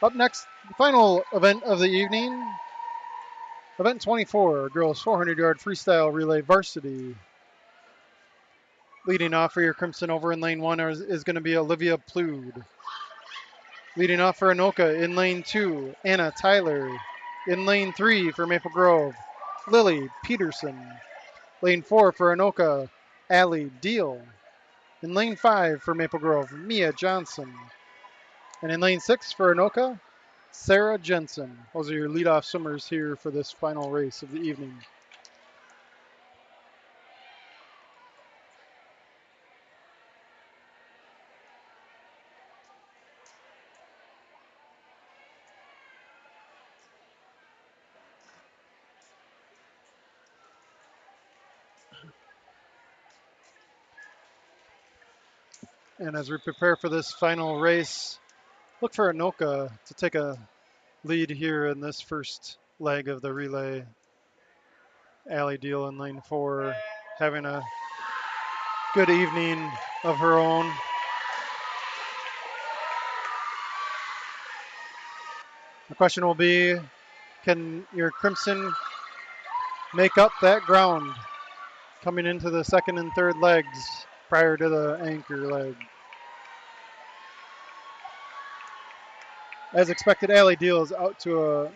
Up next, the final event of the evening, event 24, girls 400-yard freestyle relay varsity. Leading off for your Crimson over in lane 1 is going to be Olivia Plude. Leading off for Anoka in lane 2, Anna Tyler. In lane 3 for Maple Grove, Lily Peterson. Lane 4 for Anoka, Allie Deal. In lane 5 for Maple Grove, Mia Johnson. And in lane 6 for Anoka, Sarah Jensen. Those are your leadoff swimmers here for this final race of the evening. And as we prepare for this final race, look for Anoka to take a lead here in this first leg of the relay. Allie Deal in lane 4, having a good evening of her own. The question will be, can your Crimson make up that ground coming into the second and third legs prior to the anchor leg? As expected, Allie Deal is out to a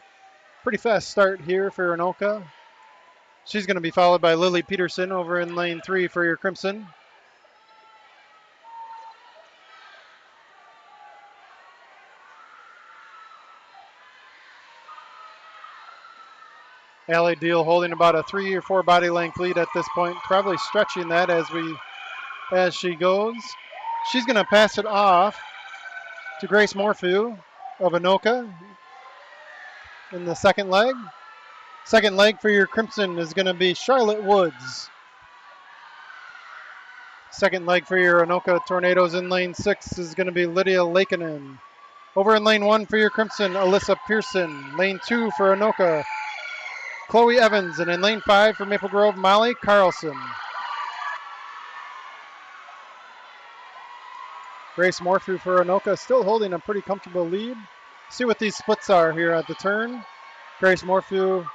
pretty fast start here for Anoka. She's going to be followed by Lily Peterson over in lane 3 for your Crimson. Allie Deal holding about a 3 or 4 body length lead at this point, probably stretching that as she goes. She's going to pass it off to Grace Morphew of Anoka in the second leg. Second leg for your Crimson is going to be Charlotte Woods. Second leg for your Anoka Tornadoes in lane 6 is going to be Lydia Lakeinen. Over in lane 1 for your Crimson, Alyssa Pearson. Lane 2 for Anoka, Chloe Evans. And in lane 5 for Maple Grove, Molly Carlson. Grace Morphew for Anoka still holding a pretty comfortable lead. see what these splits are here at the turn. Grace Morphew,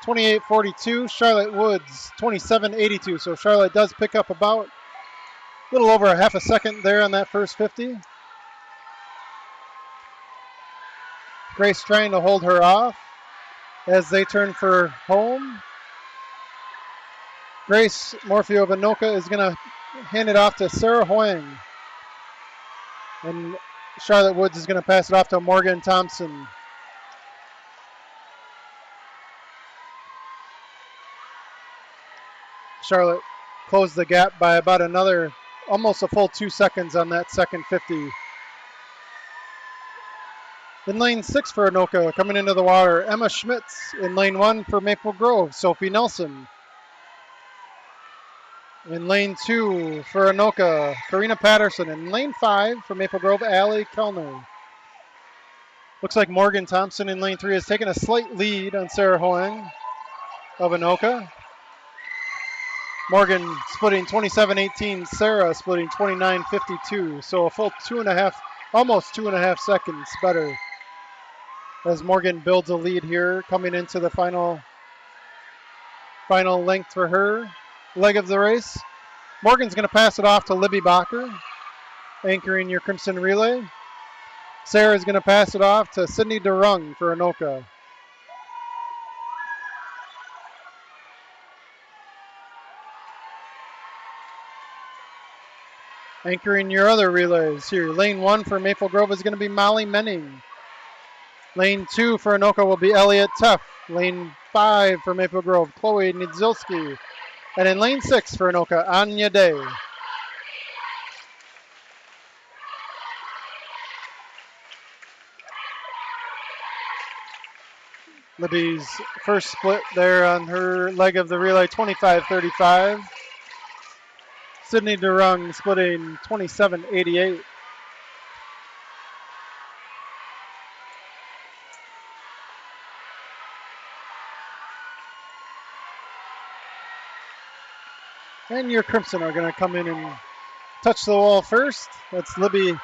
28.42. Charlotte Woods, 27.82. So Charlotte does pick up about a little over a half a second there on that first 50. Grace trying to hold her off as they turn for home. Grace Morphew of Anoka is going to hand it off to Sarah Huang. And Charlotte Woods is going to pass it off to Morgan Thompson. Charlotte closed the gap by about another, almost a full 2 seconds on that second 50. In lane 6 for Anoka, coming into the water, Emma Schmitz. In lane 1 for Maple Grove, Sophie Nelson. In lane 2 for Anoka, Karina Patterson. In lane 5 for Maple Grove, Allie Kellner. Looks like Morgan Thompson in lane 3 has taken a slight lead on Sarah Hoang of Anoka. Morgan splitting 27.18, Sarah splitting 29.52. So a full 2.5, almost 2.5 seconds better as Morgan builds a lead here coming into the final length for her leg of the race. Morgan's going to pass it off to Libby Bacher, anchoring your Crimson Relay. Sarah's going to pass it off to Sydney DeRung for Anoka. Anchoring your other relays here. Lane 1 for Maple Grove is going to be Molly Menning. Lane 2 for Anoka will be Elliot Teff. Lane 5 for Maple Grove, Chloe Nidzilski. And in lane 6 for Anoka, Anya Day. Libby's first split there on her leg of the relay, 25.35. Sydney DeRung splitting 27.88. And your Crimson are going to come in and touch the wall first. That's Libby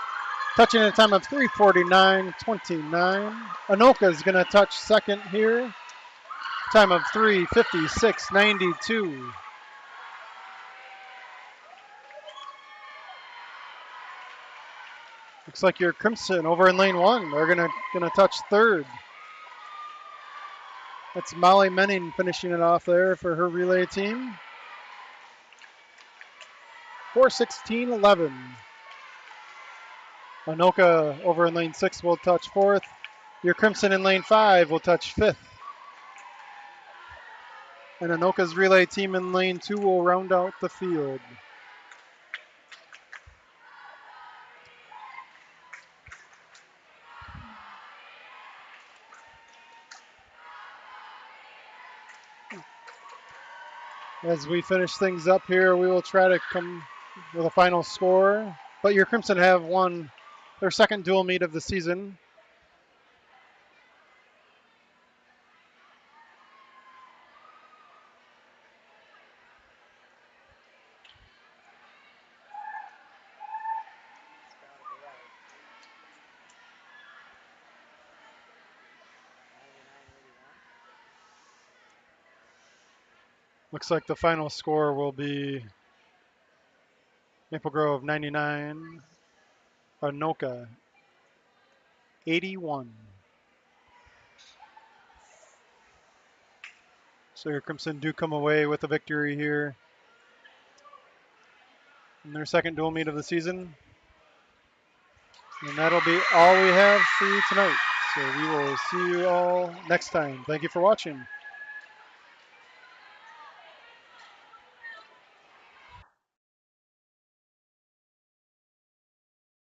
touching at a time of 3:49.29. Anoka is going to touch second here. Time of 3:56.92. Looks like your Crimson over in lane 1. They're gonna touch third. That's Molly Menning finishing it off there for her relay team. 4:16.11. Anoka over in lane 6 will touch fourth. Your Crimson in lane 5 will touch fifth. And Anoka's relay team in lane 2 will round out the field. As we finish things up here, we will try to come with a final score. But your Crimson have won their second dual meet of the season. Looks like the final score will be Maple Grove 99, Anoka 81. So your Crimson do come away with a victory here in their second dual meet of the season. And that'll be all we have for you tonight. So we will see you all next time. Thank you for watching.